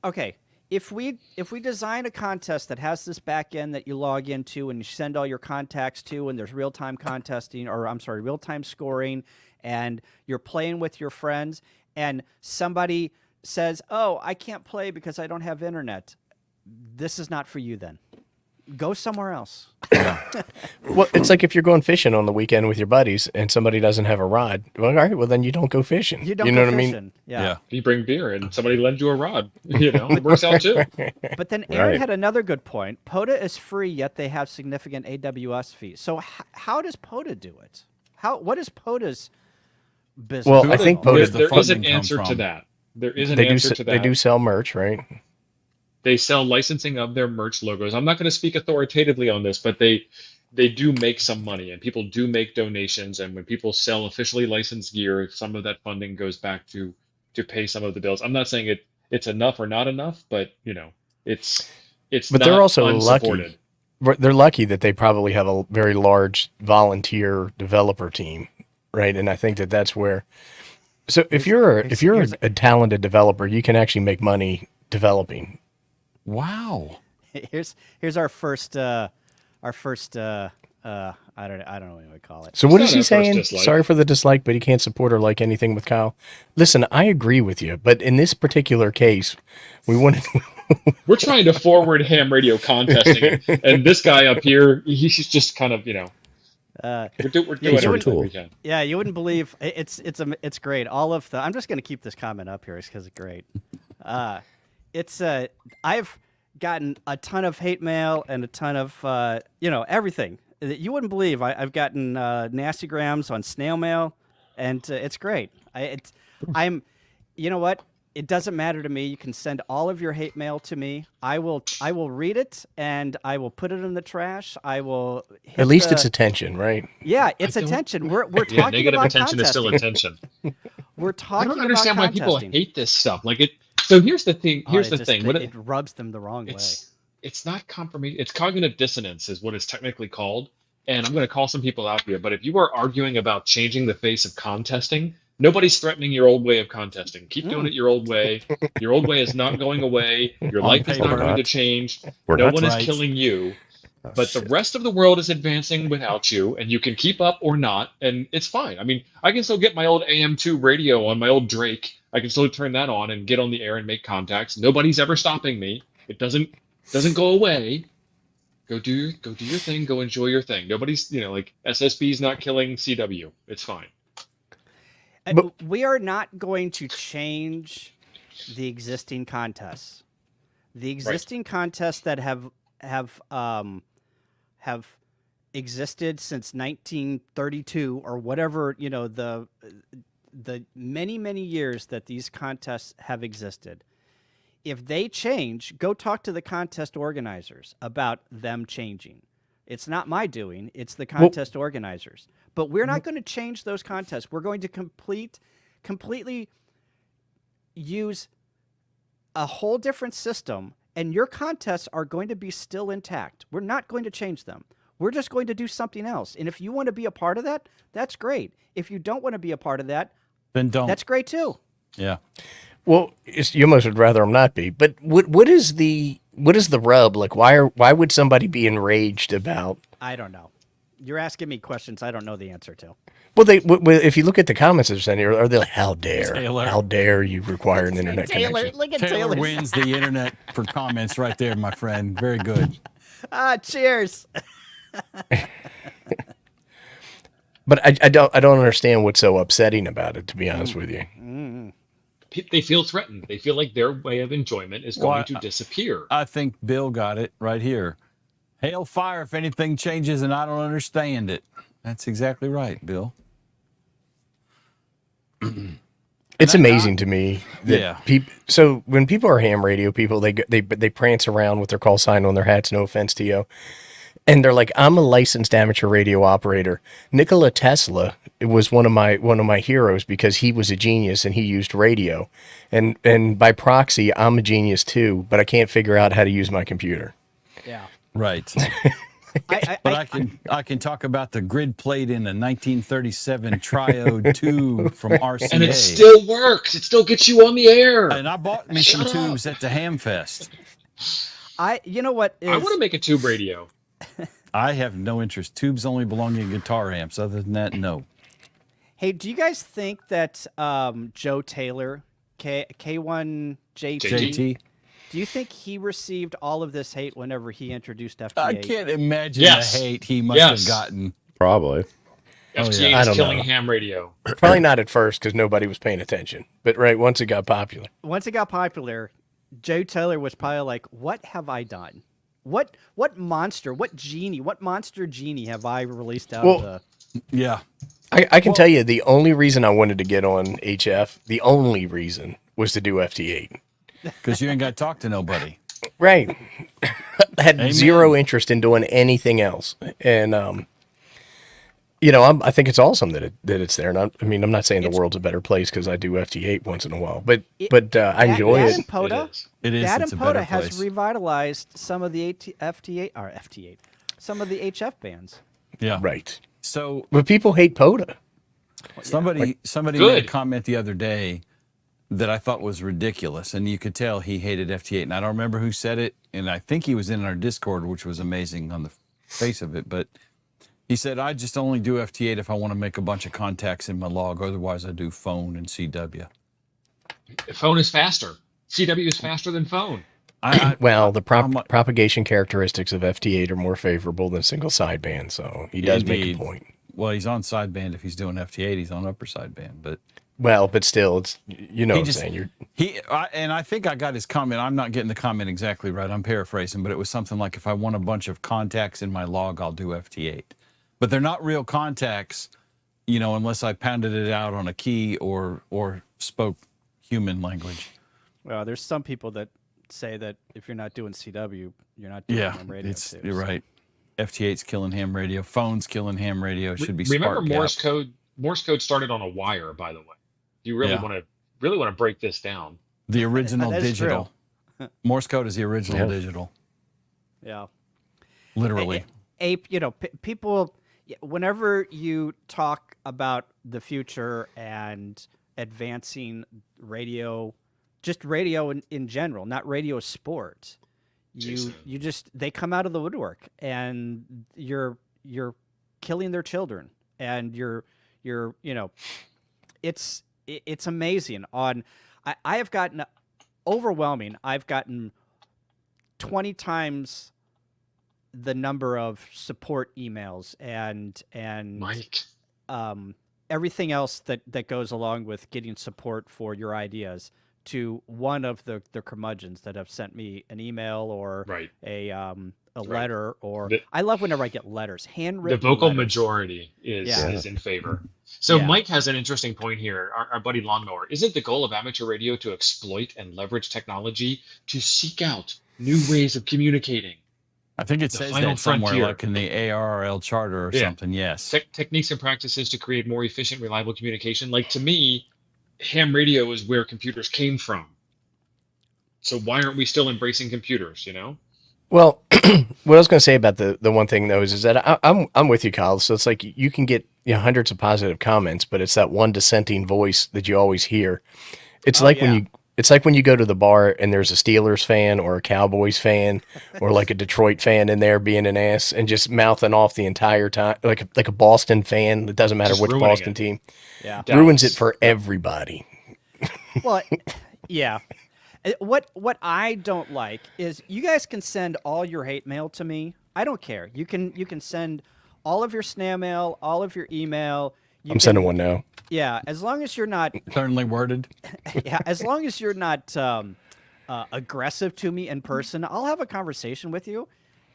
[SPEAKER 3] okay, if we design a contest that has this back end that you log into and you send all your contacts to, and there's real time contesting, or I'm sorry, real time scoring, and you're playing with your friends, and somebody says, "Oh, I can't play because I don't have internet," this is not for you. Then go somewhere else.
[SPEAKER 2] Well, it's like if you're going fishing on the weekend with your buddies and somebody doesn't have a rod. Well, all right, well then you don't go fishing.
[SPEAKER 3] You don't
[SPEAKER 2] know
[SPEAKER 3] go
[SPEAKER 2] what I
[SPEAKER 3] fishing.
[SPEAKER 2] mean?
[SPEAKER 3] Yeah.
[SPEAKER 4] You bring beer and somebody lends you a rod. It works out too.
[SPEAKER 3] But then Aaron
[SPEAKER 1] Right.
[SPEAKER 3] had another good point. POTA is free, yet they have significant AWS fees. So how does POTA do it? What is POTA's business?
[SPEAKER 2] Well, I think
[SPEAKER 4] There-
[SPEAKER 2] POTA's
[SPEAKER 5] the
[SPEAKER 4] there is an
[SPEAKER 5] funding come
[SPEAKER 4] answer to
[SPEAKER 5] from?
[SPEAKER 4] that. There is an
[SPEAKER 2] they do
[SPEAKER 4] answer to that.
[SPEAKER 2] they do sell merch, right?
[SPEAKER 4] They sell licensing of their merch logos. I'm not going to speak authoritatively on this, but they do make some money, and people do make donations. And when people sell officially licensed gear, some of that funding goes back to pay some of the bills. I'm not saying it's enough or not enough, but it's
[SPEAKER 2] But
[SPEAKER 4] not
[SPEAKER 2] they're also
[SPEAKER 4] unsupported.
[SPEAKER 2] lucky. They're lucky that they probably have a very large volunteer developer team, right? And I think that's where. So if you're a talented developer, you can actually make money developing.
[SPEAKER 5] Wow.
[SPEAKER 3] Here's our first I don't know what you would call it.
[SPEAKER 2] So what
[SPEAKER 4] It's
[SPEAKER 2] is
[SPEAKER 4] not
[SPEAKER 2] he
[SPEAKER 4] our first
[SPEAKER 2] saying?
[SPEAKER 4] dislike.
[SPEAKER 2] Sorry for the dislike, but he can't support or like anything with Kyle. Listen, I agree with you, but in this particular case, we wanted.
[SPEAKER 4] We're trying to forward ham radio contesting, and this guy up here, he's just kind of we're doing
[SPEAKER 3] you
[SPEAKER 4] everything
[SPEAKER 1] wouldn't-
[SPEAKER 4] we can.
[SPEAKER 3] Yeah, you wouldn't believe it's great. All of the I'm just going to keep this comment up here because it's great. I've gotten a ton of hate mail and a ton of everything. You wouldn't believe. I've gotten nasty grams on snail mail, and it's great. I'm you know what? It doesn't matter to me. You can send all of your hate mail to me. I will read it and I will put it in the trash. I will hit
[SPEAKER 2] At least
[SPEAKER 3] the-
[SPEAKER 2] it's attention, right?
[SPEAKER 3] yeah, it's
[SPEAKER 4] I don't-
[SPEAKER 3] attention. We're
[SPEAKER 4] Yeah,
[SPEAKER 3] talking
[SPEAKER 4] negative
[SPEAKER 3] about
[SPEAKER 4] attention is still
[SPEAKER 3] contesting.
[SPEAKER 4] attention.
[SPEAKER 3] We're
[SPEAKER 4] I
[SPEAKER 3] talking
[SPEAKER 4] don't understand
[SPEAKER 3] about
[SPEAKER 4] why people
[SPEAKER 3] contesting.
[SPEAKER 4] hate this stuff. So here's the thing.
[SPEAKER 3] Oh,
[SPEAKER 4] Here's
[SPEAKER 3] it
[SPEAKER 4] the
[SPEAKER 3] just-
[SPEAKER 4] thing.
[SPEAKER 3] It rubs them the wrong way.
[SPEAKER 4] It's not confirmation. It's cognitive dissonance is what it's technically called. And I'm going to call some people out here. But if you are arguing about changing the face of contesting, nobody's threatening your old way of contesting. Keep doing it your old way. Your old way is not going away. Your
[SPEAKER 5] On
[SPEAKER 4] life is not
[SPEAKER 5] paper.
[SPEAKER 4] going to change.
[SPEAKER 1] We're
[SPEAKER 4] No
[SPEAKER 1] not.
[SPEAKER 4] one is
[SPEAKER 5] Right.
[SPEAKER 4] killing you.
[SPEAKER 1] Oh,
[SPEAKER 4] But the
[SPEAKER 1] shit.
[SPEAKER 4] rest of the world is advancing without you, and you can keep up or not, and it's fine. I mean, I can still get my old AM2 radio on my old Drake. I can still turn that on and get on the air and make contacts. Nobody's ever stopping me. It doesn't go away. Go do your thing. Go enjoy your thing. Nobody's like SSB's not killing CW. It's fine.
[SPEAKER 3] We are not going to change the existing contests. The existing contests that have existed since 1932 or whatever, the many years that these contests have existed. If they change, go talk to the contest organizers about them changing. It's not my doing, it's the contest organizers. But we're not going to change those contests. We're going to completely use a whole different system, and your contests are going to be still intact. We're not going to change them. We're just going to do something else. And if you want to be a part of that, that's great. If you don't want to be a part of that,
[SPEAKER 5] Then don't.
[SPEAKER 3] that's great too.
[SPEAKER 5] Yeah.
[SPEAKER 2] Well, you almost would rather them not be. But what is the rub? Like, why would somebody be enraged about?
[SPEAKER 3] I don't know. You're asking me questions I don't know the answer to.
[SPEAKER 2] Well, if you look at the comments they're sending, are they like, how dare you require an internet connection?
[SPEAKER 3] Look at
[SPEAKER 5] Taylor
[SPEAKER 3] Taylor.
[SPEAKER 5] wins the internet for comments right there, my friend. Very good.
[SPEAKER 3] Cheers.
[SPEAKER 2] But I don't understand what's so upsetting about it, to be honest with you.
[SPEAKER 4] They feel threatened. They feel like their way of enjoyment is going to disappear.
[SPEAKER 5] I think Bill got it right here. Hail fire if anything changes and I don't understand it. That's exactly right, Bill.
[SPEAKER 2] It's amazing to me that
[SPEAKER 5] Yeah.
[SPEAKER 2] So when people are ham radio people, they prance around with their call sign on their hats. No offense to you. And they're like, I'm a licensed amateur radio operator. Nikola Tesla was one of my heroes because he was a genius and he used radio. And by proxy, I'm a genius too, but I can't figure out how to use my computer.
[SPEAKER 3] Yeah.
[SPEAKER 5] Right. But I can talk about the grid plate in a 1937 triode tube from RCA.
[SPEAKER 4] And it still works. It still gets you on the air.
[SPEAKER 5] And I bought me some tubes at the Hamfest.
[SPEAKER 3] You know what is?
[SPEAKER 4] I want to make a tube radio.
[SPEAKER 5] I have no interest. Tubes only belong in guitar amps. Other than that, no.
[SPEAKER 3] Hey, do you guys think that Joe Taylor, K1JT,
[SPEAKER 5] JT?
[SPEAKER 3] do you think he received all of this hate whenever he introduced FT8?
[SPEAKER 5] I can't imagine
[SPEAKER 4] Yes.
[SPEAKER 5] the hate he must have gotten.
[SPEAKER 1] Probably.
[SPEAKER 4] FT8
[SPEAKER 2] I
[SPEAKER 4] is
[SPEAKER 2] don't
[SPEAKER 4] killing
[SPEAKER 2] know.
[SPEAKER 4] ham radio.
[SPEAKER 2] Probably not at first because nobody was paying attention. But once it got popular.
[SPEAKER 3] Once it got popular, Joe Taylor was probably like, "What have I done? What monster? What monster genie have I released out of the?"
[SPEAKER 5] Yeah.
[SPEAKER 2] I can tell you the only reason I wanted to get on HF, the only reason was to do FT8.
[SPEAKER 5] Because you ain't got to talk to nobody.
[SPEAKER 2] Right. I had
[SPEAKER 5] Amen.
[SPEAKER 2] zero interest in doing anything else. And, I think it's awesome that it's there. And I'm not saying the world's a better place because I do FT8 once in a while, but I enjoy
[SPEAKER 3] that
[SPEAKER 2] it.
[SPEAKER 3] And POTA,
[SPEAKER 5] It is.
[SPEAKER 3] That
[SPEAKER 5] It's
[SPEAKER 3] and
[SPEAKER 5] a better
[SPEAKER 3] POTA has
[SPEAKER 5] place.
[SPEAKER 3] revitalized some of the FT8, some of the HF bands.
[SPEAKER 5] Yeah.
[SPEAKER 2] Right.
[SPEAKER 5] So
[SPEAKER 2] But people hate POTA.
[SPEAKER 5] somebody made a
[SPEAKER 4] Good.
[SPEAKER 5] comment the other day that I thought was ridiculous, and you could tell he hated FT8. And I don't remember who said it, and I think he was in our Discord, which was amazing on the face of it. But he said, "I just only do FT8 if I want to make a bunch of contacts in my log. Otherwise, I do phone and CW."
[SPEAKER 4] Phone is faster. CW is faster than phone.
[SPEAKER 2] Well, the
[SPEAKER 5] I'm not-
[SPEAKER 2] propagation characteristics of FT8 are more favorable than single sideband, so he does make
[SPEAKER 5] Indeed.
[SPEAKER 2] a point.
[SPEAKER 5] Well, he's on sideband. If he's doing FT8, he's on upper sideband. But
[SPEAKER 2] Well, but still, it's what I'm
[SPEAKER 5] just-
[SPEAKER 2] saying.
[SPEAKER 5] and I think I got his comment. I'm not getting the comment exactly right. I'm paraphrasing, but it was something like, "If I want a bunch of contacts in my log, I'll do FT8." But they're not real contacts, unless I pounded it out on a key or spoke human language.
[SPEAKER 3] Well, there's some people that say that if you're not doing CW, you're not doing
[SPEAKER 5] Yeah,
[SPEAKER 3] ham radio too.
[SPEAKER 5] you're right. FT8's killing ham radio. Phone's killing ham radio. It should be
[SPEAKER 4] Remember
[SPEAKER 5] spark gap.
[SPEAKER 4] Morse code? Morse code started on a wire, by the way. You really
[SPEAKER 5] Yeah.
[SPEAKER 4] want to break this down.
[SPEAKER 5] The original
[SPEAKER 3] That is
[SPEAKER 5] digital. Morse code is the original digital.
[SPEAKER 3] Yeah.
[SPEAKER 5] Literally.
[SPEAKER 3] Ape, people, whenever you talk about the future and advancing radio, just radio in general, not radio sport,
[SPEAKER 4] Jason.
[SPEAKER 3] they come out of the woodwork and you're killing their children, and it's amazing. I have gotten overwhelming. I've gotten 20 times the number of support emails and
[SPEAKER 4] Mike.
[SPEAKER 3] everything else that goes along with getting support for your ideas to one of the curmudgeons that have sent me an email or
[SPEAKER 4] Right.
[SPEAKER 3] a letter, or
[SPEAKER 4] The-
[SPEAKER 3] I love whenever I get letters,
[SPEAKER 4] The
[SPEAKER 3] handwritten
[SPEAKER 4] vocal
[SPEAKER 3] letters.
[SPEAKER 4] majority is
[SPEAKER 3] Yeah.
[SPEAKER 4] is in favor. So
[SPEAKER 3] Yeah.
[SPEAKER 4] Mike has an interesting point here. Our buddy Lawnmower. Isn't the goal of amateur radio to exploit and leverage technology to seek out new ways of communicating?
[SPEAKER 5] I think it
[SPEAKER 4] The
[SPEAKER 5] says
[SPEAKER 4] final
[SPEAKER 5] that somewhere,
[SPEAKER 4] frontier.
[SPEAKER 5] like in the ARRL charter or
[SPEAKER 4] Yeah.
[SPEAKER 5] something. Yes.
[SPEAKER 4] Techniques and practices to create more efficient, reliable communication. Like, to me, ham radio is where computers came from. So why aren't we still embracing computers,
[SPEAKER 2] Well, what I was going to say about the one thing though is that I'm with you, Kyle. So it's like you can get hundreds of positive comments, but it's that one dissenting voice that you always hear. It's it's like when you go to the bar and there's a Steelers fan or a Cowboys fan or like a Detroit fan in there being an ass and just mouthing off the entire time, like a Boston fan. It doesn't matter
[SPEAKER 4] Just
[SPEAKER 2] which
[SPEAKER 4] ruining
[SPEAKER 2] Boston
[SPEAKER 4] it.
[SPEAKER 2] team
[SPEAKER 3] Yeah.
[SPEAKER 2] ruins
[SPEAKER 4] Dallas.
[SPEAKER 2] it for everybody.
[SPEAKER 3] Well, yeah. What I don't like is you guys can send all your hate mail to me. I don't care. You can send all of your snail mail, all of your email.
[SPEAKER 2] I'm sending one now.
[SPEAKER 3] Yeah, as long as you're not
[SPEAKER 5] Certainly worded.
[SPEAKER 3] as long as you're not aggressive to me in person, I'll have a conversation with you.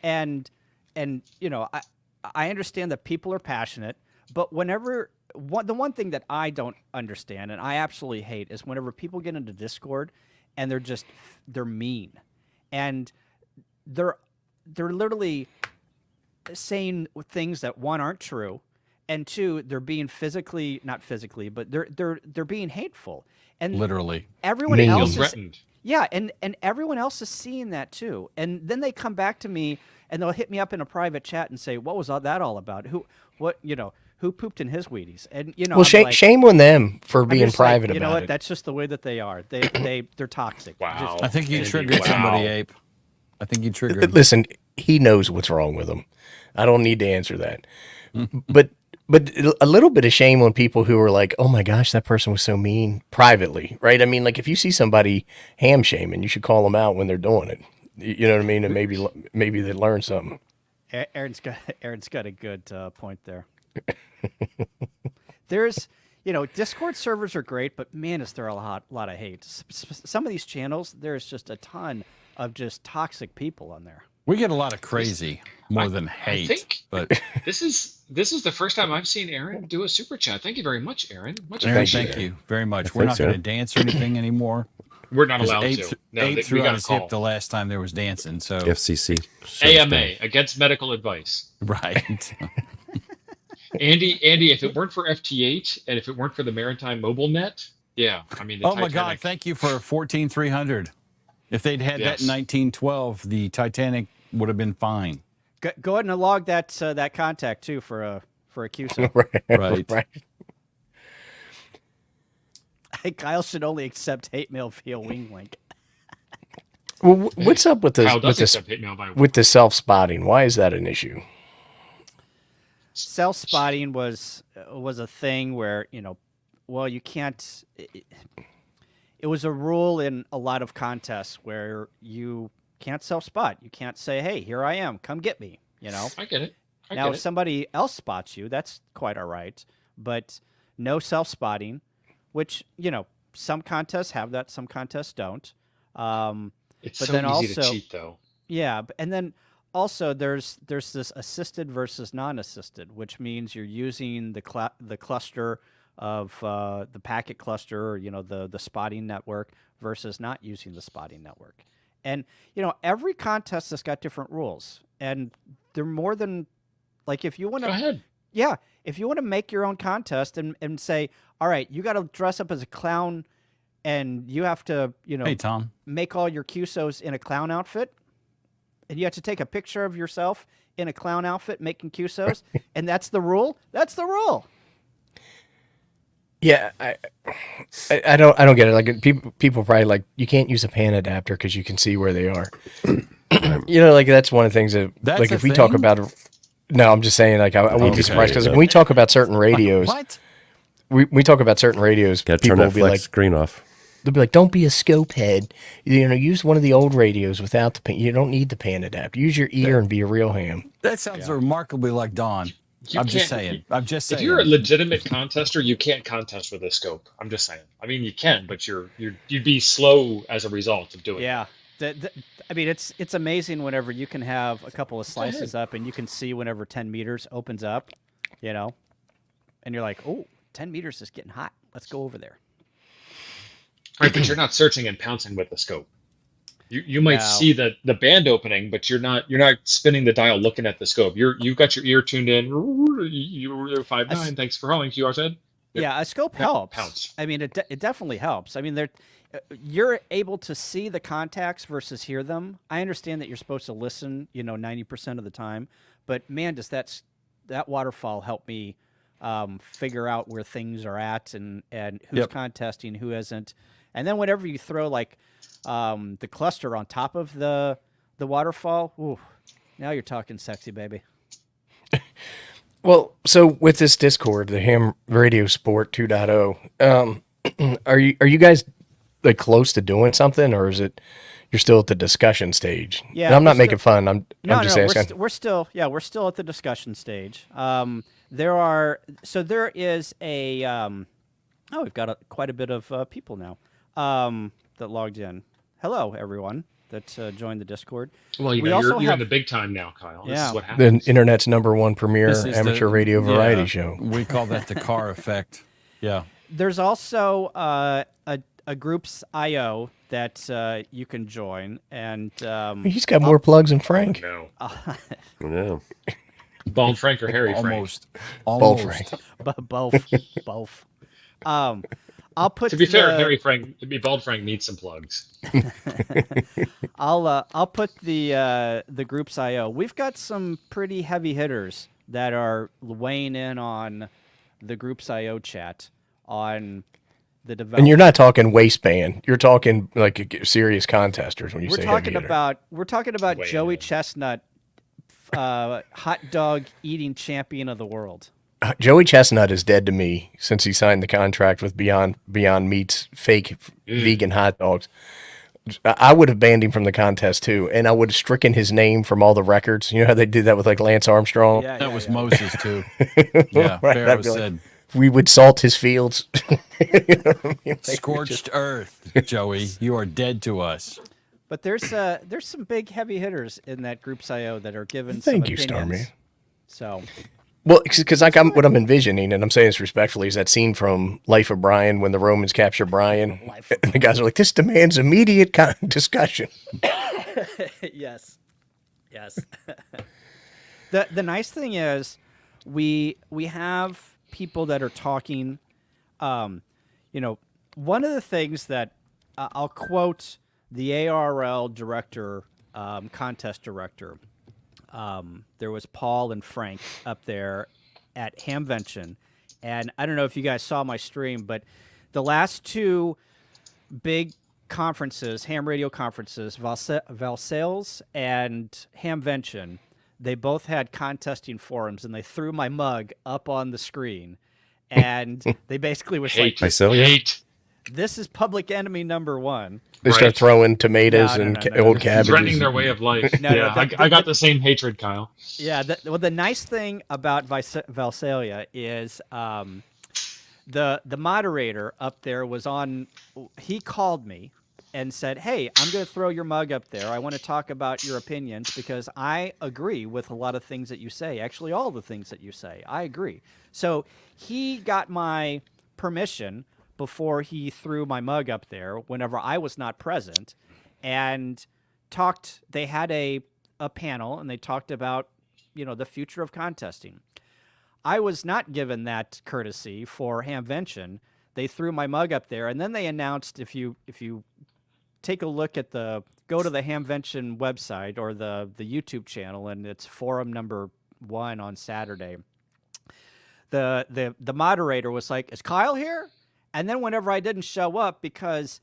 [SPEAKER 3] And I understand that people are passionate, but the one thing that I don't understand and I absolutely hate is whenever people get into Discord and they're mean, and they're literally saying things that, one, aren't true, and two, they're being not physically, but they're being hateful, and
[SPEAKER 5] Literally.
[SPEAKER 3] everyone
[SPEAKER 2] Mean.
[SPEAKER 3] else is,
[SPEAKER 4] Threatened.
[SPEAKER 3] yeah, and everyone else is seeing that too, and then they come back to me and they'll hit me up in a private chat and say, "What was that all about? Who pooped in his Wheaties?" And
[SPEAKER 2] Well,
[SPEAKER 3] I'm like,
[SPEAKER 2] shame on them for
[SPEAKER 3] I'm
[SPEAKER 2] being
[SPEAKER 3] just like,
[SPEAKER 2] private
[SPEAKER 3] you know
[SPEAKER 2] about
[SPEAKER 3] what?
[SPEAKER 2] it.
[SPEAKER 3] That's just the way that they are. They're toxic.
[SPEAKER 4] Wow.
[SPEAKER 5] I think you
[SPEAKER 4] Andy,
[SPEAKER 5] triggered
[SPEAKER 4] wow.
[SPEAKER 5] somebody, Ape. I think you triggered.
[SPEAKER 2] Listen, he knows what's wrong with him. I don't need to answer that. but a little bit of shame on people who are like, "Oh my gosh, that person was so mean," privately, right? I mean, like if you see somebody ham shaming, you should call them out when they're doing it. You know what I mean? And maybe they learn something.
[SPEAKER 3] Aaron's got a good point there. There's, Discord servers are great, but man, is there a lot of hate. Some of these channels, there's just a ton of just toxic people on there.
[SPEAKER 5] We get a lot of crazy more than
[SPEAKER 4] I
[SPEAKER 5] hate.
[SPEAKER 4] think
[SPEAKER 5] But
[SPEAKER 4] this is the first time I've seen Aaron do a super chat. Thank you very much, Aaron. Much
[SPEAKER 5] Aaron,
[SPEAKER 4] appreciated.
[SPEAKER 5] thank you very much. We're not
[SPEAKER 1] so.
[SPEAKER 5] going to dance or anything anymore.
[SPEAKER 4] We're not
[SPEAKER 5] 'Cause
[SPEAKER 4] allowed
[SPEAKER 5] Ape,
[SPEAKER 4] to. No,
[SPEAKER 5] Ape
[SPEAKER 4] we
[SPEAKER 5] threw
[SPEAKER 4] got
[SPEAKER 5] out
[SPEAKER 4] a
[SPEAKER 5] his hip
[SPEAKER 4] call.
[SPEAKER 5] the last time there was dancing. So
[SPEAKER 1] FCC.
[SPEAKER 4] AMA, against medical advice.
[SPEAKER 5] right.
[SPEAKER 4] Andy, if it weren't for FT8 and if it weren't for the Maritime Mobile Net, yeah, I mean, the
[SPEAKER 5] Oh my God!
[SPEAKER 4] Titanic-
[SPEAKER 5] Thank you for 14,300. If they'd had that in
[SPEAKER 4] Yes.
[SPEAKER 5] 1912, the Titanic would have been fine.
[SPEAKER 3] Go ahead and log that contact too for a QSO.
[SPEAKER 5] Right.
[SPEAKER 3] Kyle should only accept hate mail via Wing Link.
[SPEAKER 2] Well, what's up with
[SPEAKER 4] Kyle does
[SPEAKER 2] this
[SPEAKER 4] accept hate mail by
[SPEAKER 2] with the self-spotting? Why is that an issue?
[SPEAKER 3] Self-spotting was a thing where, you can't. It was a rule in a lot of contests where you can't self-spot. You can't say, "Hey, here I am. Come get me."
[SPEAKER 4] I get it.
[SPEAKER 3] Now, if somebody else spots you, that's quite all right. But no self-spotting, which, some contests have that, some contests don't.
[SPEAKER 4] It's
[SPEAKER 3] but
[SPEAKER 4] so
[SPEAKER 3] then
[SPEAKER 4] easy to
[SPEAKER 3] also-
[SPEAKER 4] cheat, though.
[SPEAKER 3] Yeah, and then also there's this assisted versus non-assisted, which means you're using the cluster of the packet cluster, or, the spotting network versus not using the spotting network. And every contest has got different rules, and they're more than like if you want
[SPEAKER 4] Go
[SPEAKER 3] to.
[SPEAKER 4] ahead.
[SPEAKER 3] Yeah, if you want to make your own contest and say, all right, you got to dress up as a clown, and you have to
[SPEAKER 5] Hey, Tom.
[SPEAKER 3] make all your QSOs in a clown outfit, and you have to take a picture of yourself in a clown outfit making QSOs, and that's the rule. That's the rule.
[SPEAKER 2] Yeah, I don't get it. Like people probably like you can't use a pan adapter because you can see where they are. Like that's one of the things that
[SPEAKER 5] That's
[SPEAKER 2] like
[SPEAKER 5] a
[SPEAKER 2] if we talk
[SPEAKER 5] thing?
[SPEAKER 2] about. No, I'm just saying like I wouldn't be
[SPEAKER 1] Okay,
[SPEAKER 2] surprised because
[SPEAKER 1] yeah.
[SPEAKER 2] when we talk about certain radios,
[SPEAKER 5] What?
[SPEAKER 2] we talk about certain radios.
[SPEAKER 1] Got to turn
[SPEAKER 2] People
[SPEAKER 1] that
[SPEAKER 2] will be
[SPEAKER 1] flex
[SPEAKER 2] like,
[SPEAKER 1] screen off.
[SPEAKER 2] they'll be like, "Don't be a scope head. Use one of the old radios without the pan. You don't need the pan adapter. Use your ear and be a real ham."
[SPEAKER 5] That sounds remarkably like Dawn.
[SPEAKER 4] You
[SPEAKER 5] I'm just
[SPEAKER 4] can't-
[SPEAKER 5] saying. I'm just saying.
[SPEAKER 4] If you're a legitimate contester, you can't contest with a scope. I'm just saying. I mean, you can, but you'd be slow as a result of doing it.
[SPEAKER 3] Yeah. I mean, it's amazing whenever you can have a couple of slices up and you can see whenever 10 meters opens up, and you're like, oh, 10 meters is getting hot. Let's go over there.
[SPEAKER 4] Right, but you're not searching and pouncing with the scope. You might
[SPEAKER 3] No.
[SPEAKER 4] see the band opening, but you're not spinning the dial looking at the scope. You've got your ear tuned in. You're 5'9". Thanks for calling. QR said.
[SPEAKER 3] Yeah, a scope helps.
[SPEAKER 4] Pounce.
[SPEAKER 3] I mean, it definitely helps. I mean, you're able to see the contacts versus hear them. I understand that you're supposed to listen, 90% of the time, but man, does that waterfall help me figure out where things are at and who's
[SPEAKER 5] Yep.
[SPEAKER 3] contesting, who isn't. And then whenever you throw like the cluster on top of the waterfall, ooh, now you're talking sexy, baby.
[SPEAKER 2] Well, so with this Discord, the Ham Radiosport 2.0, are you guys like close to doing something, or is it you're still at the discussion stage?
[SPEAKER 3] Yeah,
[SPEAKER 2] and I'm not
[SPEAKER 3] we're
[SPEAKER 2] making fun. I'm just
[SPEAKER 3] no,
[SPEAKER 2] asking.
[SPEAKER 3] we're still at the discussion stage. There is a we've got quite a bit of people now that logged in. Hello, everyone that joined the Discord.
[SPEAKER 4] Well,
[SPEAKER 3] We also
[SPEAKER 4] you're
[SPEAKER 3] have-
[SPEAKER 4] in the big time now, Kyle. This
[SPEAKER 3] Yeah.
[SPEAKER 4] is what
[SPEAKER 2] The
[SPEAKER 4] happens.
[SPEAKER 2] internet's #1 premier
[SPEAKER 5] This is
[SPEAKER 2] amateur
[SPEAKER 5] the-
[SPEAKER 2] radio variety
[SPEAKER 5] yeah,
[SPEAKER 2] show.
[SPEAKER 5] We call that the car effect. Yeah.
[SPEAKER 3] There's also a group's IO that you can join, and
[SPEAKER 2] He's got more plugs than Frank.
[SPEAKER 4] No.
[SPEAKER 1] Yeah.
[SPEAKER 4] Bald Frank or Harry Frank?
[SPEAKER 5] Almost.
[SPEAKER 2] Both
[SPEAKER 5] Almost.
[SPEAKER 2] Frank.
[SPEAKER 3] both. I'll put
[SPEAKER 4] To be fair,
[SPEAKER 3] the
[SPEAKER 4] Harry Frank, to be bald Frank needs some plugs.
[SPEAKER 3] I'll put the groups IO. We've got some pretty heavy hitters that are weighing in on the groups IO chat on the development.
[SPEAKER 2] And you're not talking waistband. You're talking like serious contesters when you
[SPEAKER 3] We're
[SPEAKER 2] say
[SPEAKER 3] talking
[SPEAKER 2] heavy hitter.
[SPEAKER 3] about
[SPEAKER 4] Way
[SPEAKER 3] Joey
[SPEAKER 4] in.
[SPEAKER 3] Chestnut, hot dog eating champion of the world.
[SPEAKER 2] Joey Chestnut is dead to me since he signed the contract with Beyond Meat's fake vegan hot dogs. I would have banned him from the contest too, and I would have stricken his name from all the records. You know how they did that with like Lance Armstrong?
[SPEAKER 3] Yeah,
[SPEAKER 5] That was
[SPEAKER 3] yeah.
[SPEAKER 5] Moses too. Yeah,
[SPEAKER 2] Right,
[SPEAKER 5] Pharaoh
[SPEAKER 2] I'd be like,
[SPEAKER 5] said,
[SPEAKER 2] we would salt his fields. You know what I mean? Like,
[SPEAKER 5] "Scorched earth, Joey, you are dead to us."
[SPEAKER 3] But there's some big heavy hitters in that groups IO that are given
[SPEAKER 2] Thank
[SPEAKER 3] some
[SPEAKER 2] you,
[SPEAKER 3] opinions.
[SPEAKER 2] Starman.
[SPEAKER 3] So
[SPEAKER 2] Well, because like what I'm envisioning, and I'm saying this respectfully, is that scene from Life of Brian when the Romans capture Brian,
[SPEAKER 3] Life of
[SPEAKER 2] and the guys are like, "This demands immediate discussion."
[SPEAKER 3] yes. The nice thing is we have people that are talking. One of the things that I'll quote the ARL director, contest director. There was Paul and Frank up there at Hamvention, and I don't know if you guys saw my stream, but the last two big conferences, ham radio conferences, Valsales and Hamvention, they both had contesting forums, and they threw my mug up on the screen, and they basically was
[SPEAKER 4] Hate.
[SPEAKER 3] like,
[SPEAKER 4] Hate.
[SPEAKER 3] "This is public enemy number one."
[SPEAKER 2] They
[SPEAKER 4] Right.
[SPEAKER 2] start throwing tomatoes
[SPEAKER 3] No,
[SPEAKER 2] and
[SPEAKER 3] no, no, no,
[SPEAKER 2] old
[SPEAKER 3] no.
[SPEAKER 2] cabbages.
[SPEAKER 4] Threatening their way of life.
[SPEAKER 3] No, no,
[SPEAKER 4] yeah, I got the same hatred, Kyle.
[SPEAKER 3] Yeah, the nice thing about Valsalia is the moderator up there was on. He called me and said, "Hey, I'm going to throw your mug up there. I want to talk about your opinions because I agree with a lot of things that you say. Actually, all the things that you say, I agree." So he got my permission before he threw my mug up there whenever I was not present, and talked. They had a panel, and they talked about the future of contesting. I was not given that courtesy for Hamvention. They threw my mug up there, and then they announced, if you take a look at go to the Hamvention website or the YouTube channel, and it's forum number 1 on Saturday. The moderator was like, "Is Kyle here?" And then whenever I didn't show up, because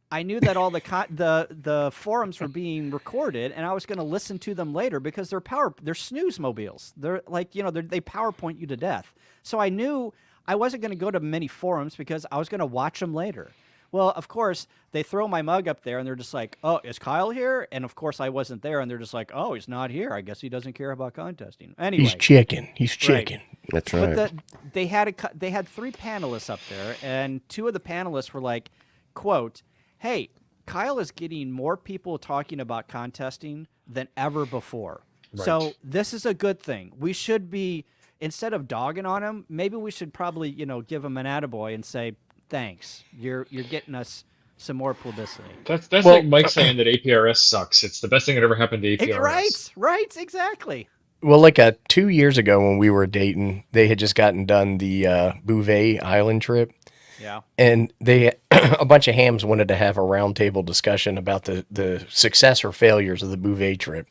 [SPEAKER 3] I knew that all the forums were being recorded, and I was going to listen to them later because they're snooze mobiles. They're like, they PowerPoint you to death. So I knew I wasn't going to go to many forums because I was going to watch them later. Well, of course, they throw my mug up there, and they're just like, "Oh, is Kyle here?" And of course, I wasn't there, and they're just like, "Oh, he's not here. I guess he doesn't care about contesting." Anyway,
[SPEAKER 2] He's chicken. He's chicken.
[SPEAKER 1] That's right.
[SPEAKER 3] but they had 3 panelists up there, and 2 of the panelists were like, quote, "Hey, Kyle is getting more people talking about contesting than ever before.
[SPEAKER 4] Right.
[SPEAKER 3] So this is a good thing. We should be, instead of dogging on him, maybe we should probably, give him an attaboy and say, thanks. You're getting us some more publicity."
[SPEAKER 4] That's
[SPEAKER 2] Well,
[SPEAKER 4] like Mike saying that APRS sucks. It's the best thing that ever happened to APRS.
[SPEAKER 3] Right, exactly.
[SPEAKER 2] Well, like 2 years ago when we were dating, they had just gotten done the Bouvet Island trip.
[SPEAKER 3] Yeah.
[SPEAKER 2] And they a bunch of hams wanted to have a roundtable discussion about the success or failures of the Bouvet trip.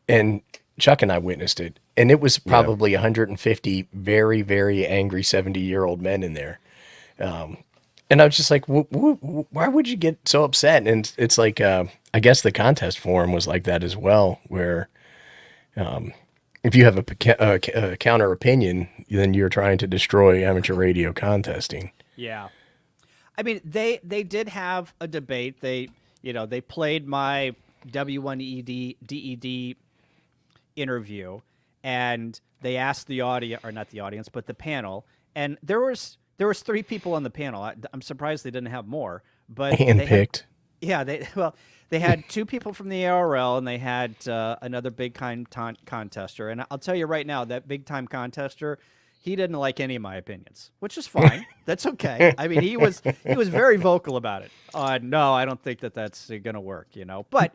[SPEAKER 2] And Chuck and I witnessed it. And it was probably 150 very, very angry 70-year-old men in there. And I was just like, why would you get so upset? And it's like, I guess the contest forum was like that as well, where if you have a counter opinion, then you're trying to destroy amateur radio contesting.
[SPEAKER 3] Yeah. I mean, they did have a debate. They played my W1ED DED interview, and they asked the audience, or not the audience, but the panel, and there was 3 people on the panel. I'm surprised they didn't have more, but
[SPEAKER 2] Handpicked.
[SPEAKER 3] They had 2 people from the ARL, and they had another big time contester. And I'll tell you right now, that big time contester, he didn't like any of my opinions, which is fine. That's okay. I mean, he was very vocal about it. No, I don't think that's going to work, But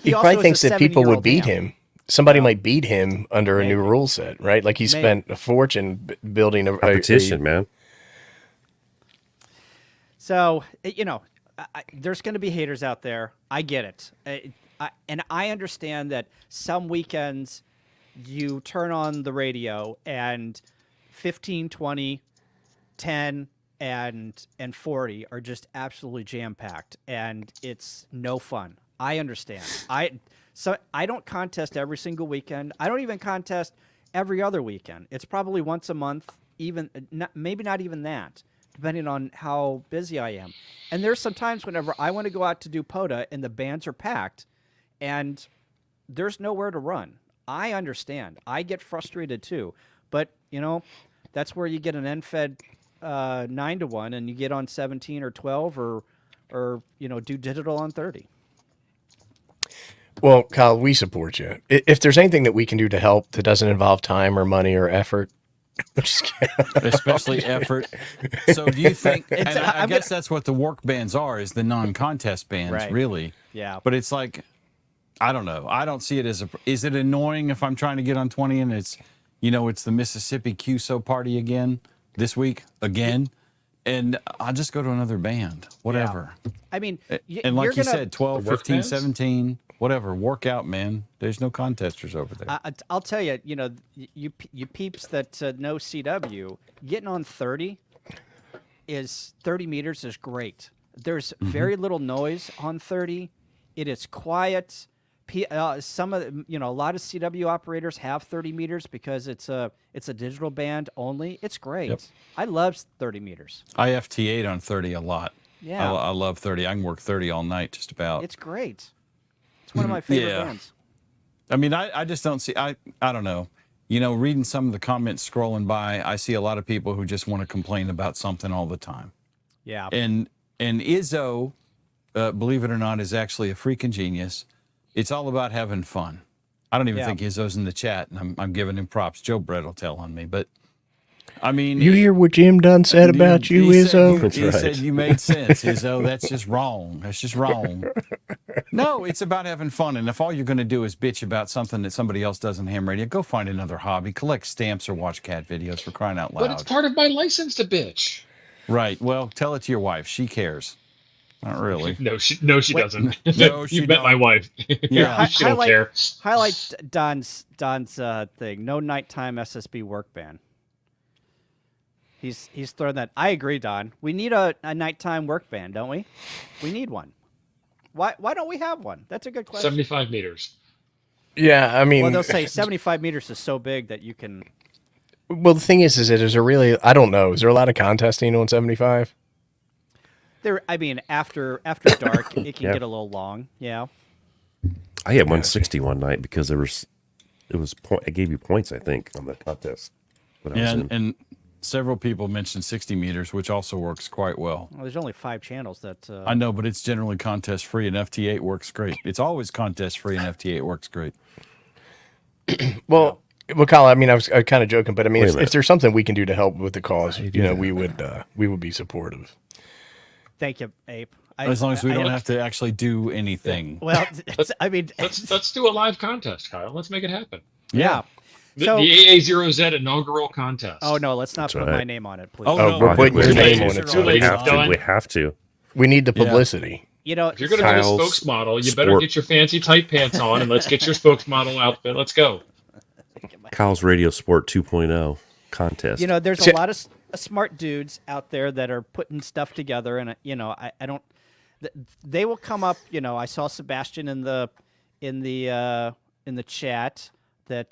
[SPEAKER 2] he
[SPEAKER 3] also
[SPEAKER 2] probably
[SPEAKER 3] is
[SPEAKER 2] thinks
[SPEAKER 3] a
[SPEAKER 2] that people would
[SPEAKER 3] 70-year-old
[SPEAKER 2] beat
[SPEAKER 3] ham.
[SPEAKER 2] him. Somebody might beat him under a new
[SPEAKER 3] Maybe.
[SPEAKER 2] rule set, right? Like he spent a fortune building a
[SPEAKER 1] Competition, man.
[SPEAKER 3] So, there's going to be haters out there. I get it. And I understand that some weekends you turn on the radio and 15, 20, 10, and 40 are just absolutely jam-packed, and it's no fun. I understand. So I don't contest every single weekend. I don't even contest every other weekend. It's probably once a month, maybe not even that, depending on how busy I am. And there's some times whenever I want to go out to do POTA and the bands are packed and there's nowhere to run. I understand. I get frustrated too. But, that's where you get an NFED 9-1 and you get on 17 or 12 or do digital on 30.
[SPEAKER 2] Well, Kyle, we support you. If there's anything that we can do to help that doesn't involve time or money or effort,
[SPEAKER 5] especially effort. So do you think, and I guess that's what the work bands are, is the non-contest bands,
[SPEAKER 3] right.
[SPEAKER 5] really.
[SPEAKER 3] Yeah.
[SPEAKER 5] But it's like, I don't know. I don't see it as is it annoying if I'm trying to get on 20 and it's the Mississippi QSO party again this week again? And I'll just go to another band, whatever.
[SPEAKER 3] Yeah. I mean,
[SPEAKER 5] and like you said, 12, 15,
[SPEAKER 4] bands?
[SPEAKER 5] 17, whatever, work out, man. There's no contesters over there.
[SPEAKER 3] I'll tell you, you peeps that know CW, getting on 30 meters is great. There's very little noise on 30. It is quiet. Some of a lot of CW operators have 30 meters because it's a digital band only. It's great.
[SPEAKER 5] Yep.
[SPEAKER 3] I love 30 meters.
[SPEAKER 5] I FT8 on 30 a lot.
[SPEAKER 3] Yeah.
[SPEAKER 5] I love 30. I can work 30 all night just about.
[SPEAKER 3] It's great. It's one of my favorite bands.
[SPEAKER 5] I mean, I just don't see, I don't know. Reading some of the comments scrolling by, I see a lot of people who just want to complain about something all the time.
[SPEAKER 3] Yeah.
[SPEAKER 5] And Izzo, believe it or not, is actually a freaking genius. It's all about having fun. I don't even think Izzo's in the chat, and I'm giving him props. Joe Brett will tell on me, but I mean,
[SPEAKER 2] you hear what Jim Dunn said about you, Izzo?
[SPEAKER 5] He said you made sense, Izzo. That's just wrong. That's just wrong. No, it's about having fun. And if all you're going to do is bitch about something that somebody else does on ham radio, go find another hobby. Collect stamps or watch cat videos, for crying out loud.
[SPEAKER 4] But it's part of my license to bitch.
[SPEAKER 5] Right. Well, tell it to your wife. She cares. Not really.
[SPEAKER 4] No, she doesn't.
[SPEAKER 5] No, she
[SPEAKER 4] You met
[SPEAKER 5] don't.
[SPEAKER 4] my wife.
[SPEAKER 5] Yeah.
[SPEAKER 4] She don't care.
[SPEAKER 3] Highlight Don's thing. No nighttime SSB work ban. He's throwing that. I agree, Don. We need a nighttime work ban, don't we? We need one. Why don't we have one? That's a good question.
[SPEAKER 4] 75 meters.
[SPEAKER 2] Yeah, I mean,
[SPEAKER 3] Well, they'll say 75 meters is so big that you can.
[SPEAKER 2] Well, the thing is there really? I don't know. Is there a lot of contesting on 75?
[SPEAKER 3] I mean, after dark, it can get a little long. Yeah.
[SPEAKER 1] I had 160 one night because I gave you points, I think, on the contest.
[SPEAKER 5] And several people mentioned 60 meters, which also works quite well.
[SPEAKER 3] Well, there's only 5 channels that.
[SPEAKER 5] I know, but it's generally contest free, and FT8 works great. It's always contest free, and FT8 works great.
[SPEAKER 2] Well, Kyle, I mean, I was kind of joking, but I mean, if there's something we can do to help with the cause, we would be supportive.
[SPEAKER 3] Thank you, Ape.
[SPEAKER 5] As long as we don't have to actually do anything.
[SPEAKER 3] Well, I mean,
[SPEAKER 4] let's do a live contest, Kyle. Let's make it happen.
[SPEAKER 3] Yeah.
[SPEAKER 4] The AA0Z inaugural contest.
[SPEAKER 3] Oh no, let's not put my name on it, please.
[SPEAKER 5] Oh, no,
[SPEAKER 2] we're putting your name on it.
[SPEAKER 4] Too late.
[SPEAKER 1] We have to.
[SPEAKER 2] We need the publicity.
[SPEAKER 4] If you're going to be a spokesmodel, you better get your fancy tight pants on, and let's get your spokesmodel outfit. Let's go.
[SPEAKER 1] Kyle's Radiosport 2.0 contest.
[SPEAKER 3] There's a lot of smart dudes out there that are putting stuff together, and I don't. They will come up. I saw Sebastian in the chat that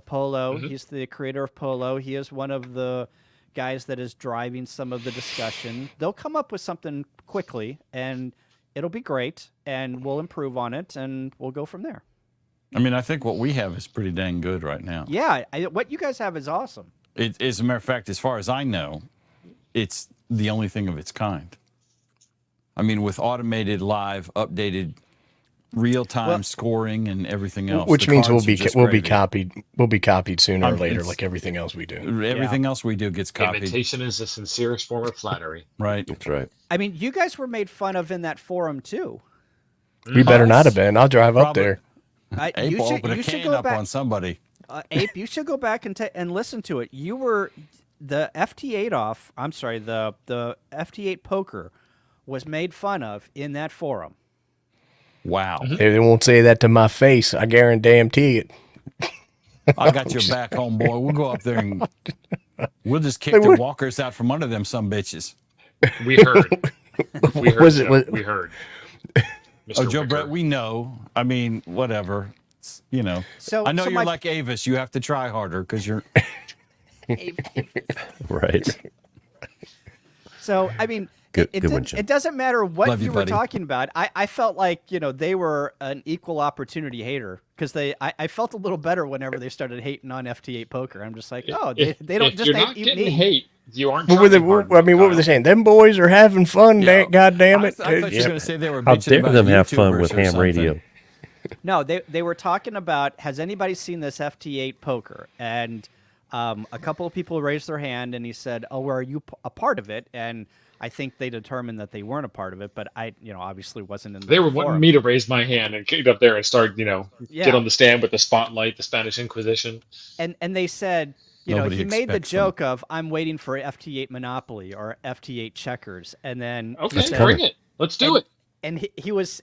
[SPEAKER 3] Polo.
[SPEAKER 4] Mm-hmm.
[SPEAKER 3] He's the creator of Polo. He is one of the guys that is driving some of the discussion. They'll come up with something quickly, and it'll be great, and we'll improve on it, and we'll go from there.
[SPEAKER 5] I mean, I think what we have is pretty dang good right now.
[SPEAKER 3] Yeah, what you guys have is awesome.
[SPEAKER 5] As a matter of fact, as far as I know, it's the only thing of its kind. I mean, with automated, live, updated, real-time scoring and everything else,
[SPEAKER 2] which means we'll be
[SPEAKER 5] gravy.
[SPEAKER 2] copied. We'll be copied sooner or later, like everything else we do.
[SPEAKER 5] Everything else we do gets copied.
[SPEAKER 4] Imitation is the sincerest form of flattery.
[SPEAKER 5] Right.
[SPEAKER 1] That's right.
[SPEAKER 3] I mean, you guys were made fun of in that forum too.
[SPEAKER 2] We better not have been. I'll drive up there.
[SPEAKER 5] Ape will open a can up on somebody.
[SPEAKER 3] Ape, you should go back and listen to it. You were the FT8 off. I'm sorry, the FT8 poker was made fun of in that forum.
[SPEAKER 5] Wow.
[SPEAKER 2] They won't say that to my face. I guarantee it.
[SPEAKER 5] I got your back, homeboy. We'll go up there and we'll just kick the walkers out from under them some bitches.
[SPEAKER 4] We heard. We heard.
[SPEAKER 2] Was it-
[SPEAKER 4] Joe.
[SPEAKER 2] was-
[SPEAKER 4] We heard.
[SPEAKER 5] Oh,
[SPEAKER 4] Mr.
[SPEAKER 5] Joe
[SPEAKER 4] Wicker.
[SPEAKER 5] Brett, we know. I mean, whatever. You know.
[SPEAKER 3] So-
[SPEAKER 5] I know
[SPEAKER 3] so
[SPEAKER 5] you're
[SPEAKER 3] my-
[SPEAKER 5] like Avis. You have to try harder because you're.
[SPEAKER 1] Right.
[SPEAKER 3] So, I mean,
[SPEAKER 1] Good-
[SPEAKER 3] it,
[SPEAKER 1] good one, Jim.
[SPEAKER 3] it doesn't matter what
[SPEAKER 5] Love you,
[SPEAKER 3] you were
[SPEAKER 5] buddy.
[SPEAKER 3] talking about. I felt like, they were an equal opportunity hater because I felt a little better whenever they started hating on FT8 poker. I'm just like, oh, they don't
[SPEAKER 4] If
[SPEAKER 3] just
[SPEAKER 4] you're
[SPEAKER 3] hate
[SPEAKER 4] not
[SPEAKER 3] me.
[SPEAKER 4] getting hate, you aren't.
[SPEAKER 2] What were they?
[SPEAKER 4] trying hard
[SPEAKER 2] I mean,
[SPEAKER 4] enough,
[SPEAKER 2] what were they
[SPEAKER 4] Kyle.
[SPEAKER 2] saying? Them boys are having fun.
[SPEAKER 5] Yeah.
[SPEAKER 2] God damn it!
[SPEAKER 5] I thought you were going to say they were
[SPEAKER 1] How
[SPEAKER 5] bitching
[SPEAKER 1] dare
[SPEAKER 5] about
[SPEAKER 1] them have fun
[SPEAKER 5] YouTubers
[SPEAKER 1] with
[SPEAKER 5] or
[SPEAKER 1] ham
[SPEAKER 5] something.
[SPEAKER 1] radio?
[SPEAKER 3] No, they were talking about, has anybody seen this FT8 poker? And a couple of people raised their hand, and he said, oh, well, are you a part of it? And I think they determined that they weren't a part of it, but I, obviously wasn't in the
[SPEAKER 4] They were
[SPEAKER 3] forum.
[SPEAKER 4] wanting me to raise my hand and get up there and start,
[SPEAKER 3] Yeah.
[SPEAKER 4] get on the stand with the spotlight, the Spanish Inquisition.
[SPEAKER 3] And they said,
[SPEAKER 5] Nobody
[SPEAKER 3] he made the
[SPEAKER 5] expects them.
[SPEAKER 3] joke of, I'm waiting for FT8 Monopoly or FT8 Checkers. And then he
[SPEAKER 4] Okay,
[SPEAKER 3] said-
[SPEAKER 4] bring it. Let's do it.
[SPEAKER 3] and he was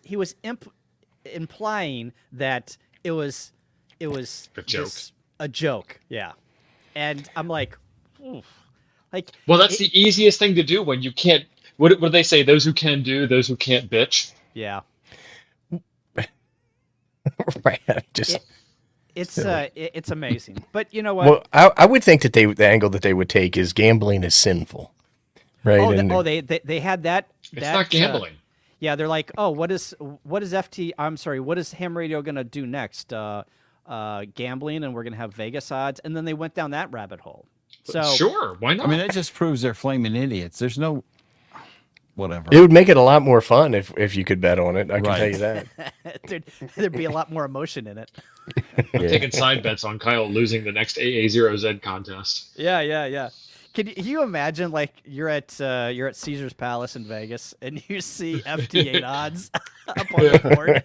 [SPEAKER 3] implying that it was
[SPEAKER 4] A joke.
[SPEAKER 3] a joke, yeah. And I'm like, oof. Like,
[SPEAKER 4] Well, that's the easiest thing to do when you can't. What do they say? Those who can do, those who can't bitch.
[SPEAKER 3] yeah.
[SPEAKER 2] Right. Just
[SPEAKER 3] It's amazing, but you know what?
[SPEAKER 2] well, I would think that the angle that they would take is gambling is sinful, right?
[SPEAKER 3] They had that.
[SPEAKER 4] It's not gambling.
[SPEAKER 3] Yeah, they're like, oh, what is FT? I'm sorry, what is ham radio gonna do next? Gambling, and we're gonna have Vegas odds, and then they went down that rabbit hole. So
[SPEAKER 4] Sure, why not?
[SPEAKER 5] I mean, that just proves they're flaming idiots. There's no. Whatever.
[SPEAKER 2] it would make it a lot more fun if you could bet on it. I can
[SPEAKER 5] Right.
[SPEAKER 2] tell you that.
[SPEAKER 3] there'd be a lot more emotion in it.
[SPEAKER 4] I'm taking side bets on Kyle losing the next AA0Z contest.
[SPEAKER 3] Yeah. Can you imagine, like, you're at Caesar's Palace in Vegas and you see FT8 odds up on the board?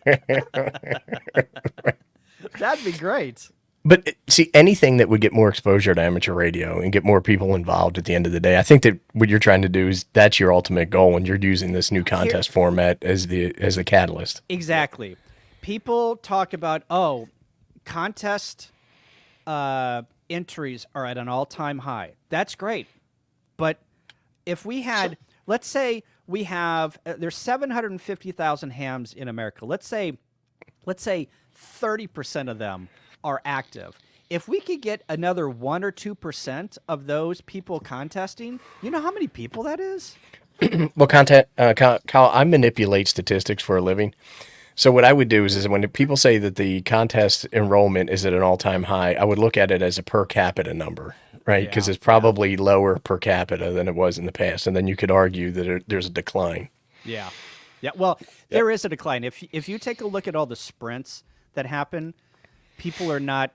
[SPEAKER 3] That'd be great.
[SPEAKER 2] But see, anything that would get more exposure to amateur radio and get more people involved at the end of the day, I think that what you're trying to do is that's your ultimate goal, and you're using this new contest format as the catalyst.
[SPEAKER 3] Exactly. People talk about, contest entries are at an all-time high. That's great. But if we had, let's say we have, there's 750,000 hams in America. Let's say 30% of them are active. If we could get another 1 or 2% of those people contesting, you know how many people that is?
[SPEAKER 2] Well, Kyle, I manipulate statistics for a living. So what I would do is when people say that the contest enrollment is at an all-time high, I would look at it as a per capita number, right? Because it's probably lower per capita than it was in the past, and then you could argue that there's a decline.
[SPEAKER 3] Yeah. Well, there is a decline. If you take a look at all the sprints that happen, people are not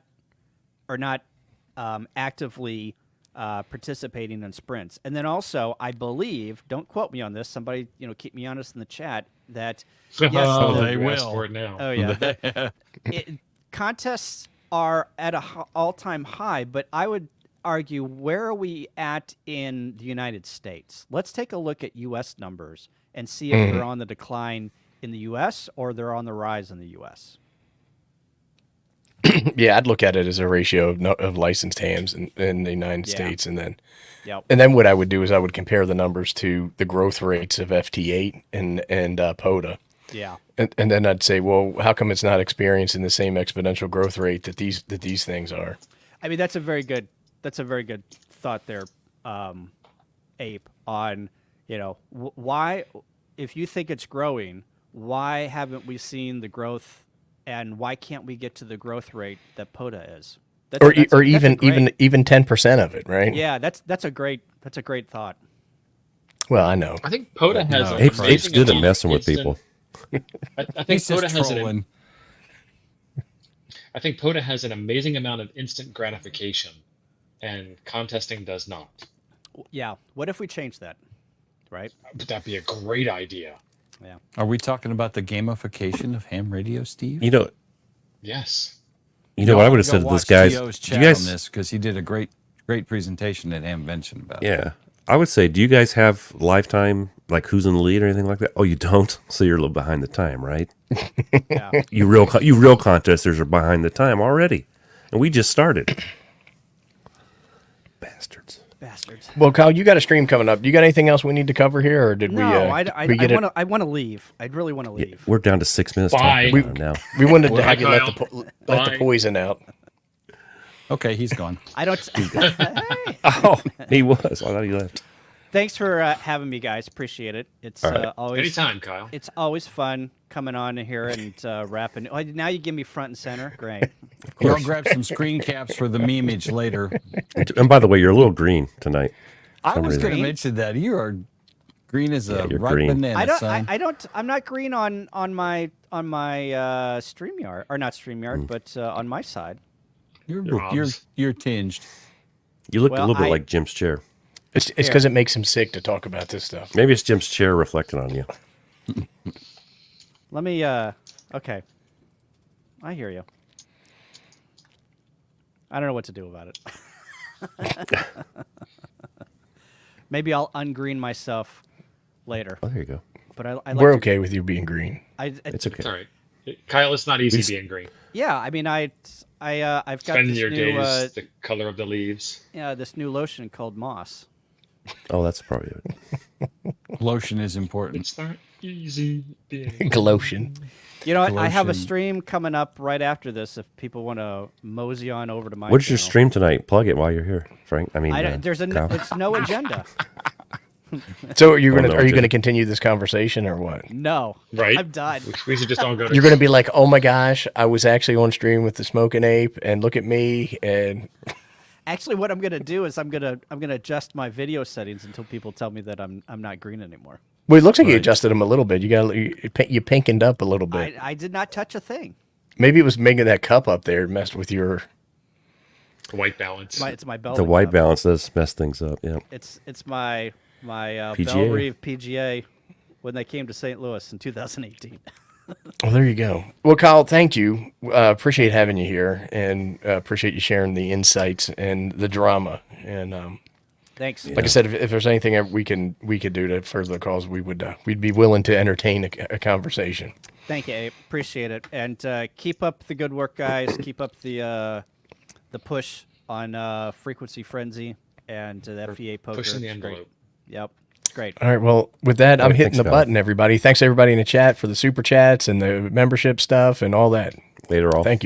[SPEAKER 3] actively participating in sprints. And then also, I believe, don't quote me on this, somebody keep me honest in the chat, that yes,
[SPEAKER 5] they
[SPEAKER 4] You asked
[SPEAKER 5] will.
[SPEAKER 4] for it now.
[SPEAKER 3] oh yeah, contests are at a all-time high. But I would argue, where are we at in the United States? Let's take a look at U.S. numbers and see if they're on the decline in the U.S. or they're on the rise in the U.S.
[SPEAKER 2] Yeah, I'd look at it as a ratio of licensed hams in the United
[SPEAKER 3] Yeah.
[SPEAKER 2] States, and then
[SPEAKER 3] Yep.
[SPEAKER 2] what I would do is I would compare the numbers to the growth rates of FT8 and POTA.
[SPEAKER 3] Yeah.
[SPEAKER 2] And then I'd say, well, how come it's not experiencing the same exponential growth rate that these things are?
[SPEAKER 3] I mean, that's a very good thought there, Ape, on, why, if you think it's growing, why haven't we seen the growth, and why can't we get to the growth rate that POTA is? That's
[SPEAKER 2] Even
[SPEAKER 3] great-
[SPEAKER 2] 10% of it, right?
[SPEAKER 3] Yeah, that's a great thought.
[SPEAKER 2] Well, I know.
[SPEAKER 4] I think POTA has
[SPEAKER 5] No,
[SPEAKER 4] an
[SPEAKER 1] Ape's
[SPEAKER 4] amazing
[SPEAKER 1] good at
[SPEAKER 4] amount
[SPEAKER 1] messing
[SPEAKER 4] of
[SPEAKER 1] with people.
[SPEAKER 4] I think
[SPEAKER 5] He's
[SPEAKER 4] POTA
[SPEAKER 5] just
[SPEAKER 4] has
[SPEAKER 5] trolling.
[SPEAKER 4] I think POTA has an amazing amount of instant gratification, and contesting does not.
[SPEAKER 3] Yeah. What if we change that? Right?
[SPEAKER 4] But that'd be a great idea.
[SPEAKER 3] Yeah.
[SPEAKER 5] Are we talking about the gamification of ham radio, Steve?
[SPEAKER 4] Yes.
[SPEAKER 1] What I would have said to those guys.
[SPEAKER 5] Gio's
[SPEAKER 1] Do
[SPEAKER 5] chat
[SPEAKER 1] you guys?
[SPEAKER 5] on this because he did a great presentation at Hamvention about it.
[SPEAKER 1] Yeah, I would say, do you guys have lifetime, like who's in the lead or anything like that? Oh, you don't? So you're a little behind the time, right?
[SPEAKER 3] Yeah.
[SPEAKER 1] You real contesters are behind the time already. And we just started. Bastards.
[SPEAKER 2] Well, Kyle, you got a stream coming up. Do you got anything else we need to cover here, or did
[SPEAKER 3] No,
[SPEAKER 2] we get it?
[SPEAKER 3] I want to leave. I really want to
[SPEAKER 1] Yeah,
[SPEAKER 3] leave.
[SPEAKER 1] we're down to 6 minutes
[SPEAKER 4] Bye.
[SPEAKER 1] talking about it now.
[SPEAKER 2] We wanted to
[SPEAKER 4] Bye,
[SPEAKER 2] have you let
[SPEAKER 4] Kyle.
[SPEAKER 2] let the
[SPEAKER 4] Bye.
[SPEAKER 2] poison out.
[SPEAKER 5] Okay, he's gone.
[SPEAKER 3] I don't. Hey.
[SPEAKER 1] Oh, he was. I thought he left.
[SPEAKER 3] Thanks for having me, guys. Appreciate it. It's
[SPEAKER 1] All right.
[SPEAKER 3] always
[SPEAKER 4] Anytime, Kyle.
[SPEAKER 3] It's always fun coming on here and rapping. Oh, now you give me front and center. Great.
[SPEAKER 5] Y'all grab some screen caps for the memeage later.
[SPEAKER 1] And by the way, you're a little green tonight.
[SPEAKER 5] I
[SPEAKER 1] some
[SPEAKER 5] was
[SPEAKER 1] reason.
[SPEAKER 5] going to mention that you are green as a
[SPEAKER 1] you're
[SPEAKER 5] ripe
[SPEAKER 1] green.
[SPEAKER 5] banana,
[SPEAKER 3] I don't.
[SPEAKER 5] son.
[SPEAKER 3] I'm not green on my StreamYard or not StreamYard, but on my side.
[SPEAKER 5] You're tinged.
[SPEAKER 1] You look a
[SPEAKER 3] Well,
[SPEAKER 1] little bit
[SPEAKER 3] I-
[SPEAKER 1] like Jim's chair.
[SPEAKER 2] It's because it makes him sick to talk about this stuff.
[SPEAKER 1] Maybe it's Jim's chair reflecting on you.
[SPEAKER 3] Let me. Okay. I hear you. I don't know what to do about it. Maybe I'll ungreen myself later.
[SPEAKER 1] Oh, there you go.
[SPEAKER 3] But I like
[SPEAKER 2] We're
[SPEAKER 3] to-
[SPEAKER 2] okay with you being green.
[SPEAKER 1] It's okay.
[SPEAKER 4] It's all right. Kyle, it's not easy being green.
[SPEAKER 3] Yeah, I mean, I've got
[SPEAKER 4] Spending
[SPEAKER 3] this
[SPEAKER 4] your
[SPEAKER 3] new
[SPEAKER 4] days the color of the leaves.
[SPEAKER 3] this new lotion called Moss.
[SPEAKER 1] Oh, that's probably it.
[SPEAKER 5] Lotion is important.
[SPEAKER 4] It's not easy being
[SPEAKER 2] Glotion.
[SPEAKER 3] You know what? I have a
[SPEAKER 5] Lotion.
[SPEAKER 3] stream coming up right after this. If people want to mosey on over to my.
[SPEAKER 1] What's your
[SPEAKER 3] channel.
[SPEAKER 1] stream tonight? Plug it while you're here, Frank. I mean,
[SPEAKER 3] There's
[SPEAKER 1] Kyle.
[SPEAKER 3] it's no agenda.
[SPEAKER 2] So you're
[SPEAKER 1] Well,
[SPEAKER 2] gonna
[SPEAKER 1] no,
[SPEAKER 2] are you
[SPEAKER 1] Jim.
[SPEAKER 2] gonna continue this conversation or what?
[SPEAKER 3] No,
[SPEAKER 4] Right.
[SPEAKER 3] I'm done.
[SPEAKER 4] We should just all go to
[SPEAKER 2] You're gonna be like, oh my gosh, I was actually on stream with the smoking ape, and look at me, and
[SPEAKER 3] Actually, what I'm gonna do is I'm gonna adjust my video settings until people tell me that I'm not green anymore.
[SPEAKER 2] well, it looks like you
[SPEAKER 1] Right.
[SPEAKER 2] adjusted them a little bit. You pinkened up a little bit.
[SPEAKER 3] I did not touch a thing.
[SPEAKER 2] Maybe it was making that cup up there messed with your.
[SPEAKER 4] white balance.
[SPEAKER 3] It's my bell.
[SPEAKER 1] The white balance does mess things up. Yeah.
[SPEAKER 3] It's my
[SPEAKER 1] PGA.
[SPEAKER 3] Bell Reeve PGA when they came to St. Louis in 2018.
[SPEAKER 2] Well, there you go. Well, Kyle, thank you. Appreciate having you here, and appreciate you sharing the insights and the drama. And
[SPEAKER 3] Thanks.
[SPEAKER 2] like I said, if there's anything we could do to further the cause, we'd be willing to entertain a conversation.
[SPEAKER 3] Thank you, Abe. Appreciate it. And keep up the good work, guys. Keep up the push on Frequency Frenzy and the FEA poker.
[SPEAKER 4] Pushing the
[SPEAKER 3] It's great.
[SPEAKER 4] envelope.
[SPEAKER 3] Yep. It's great.
[SPEAKER 2] All right. Well, with that, I'm
[SPEAKER 1] right,
[SPEAKER 2] hitting
[SPEAKER 1] thanks,
[SPEAKER 2] the
[SPEAKER 1] Kyle.
[SPEAKER 2] button, everybody. Thanks, everybody in the chat for the super chats and the membership stuff and all that.
[SPEAKER 1] Later, all.
[SPEAKER 2] Thank you.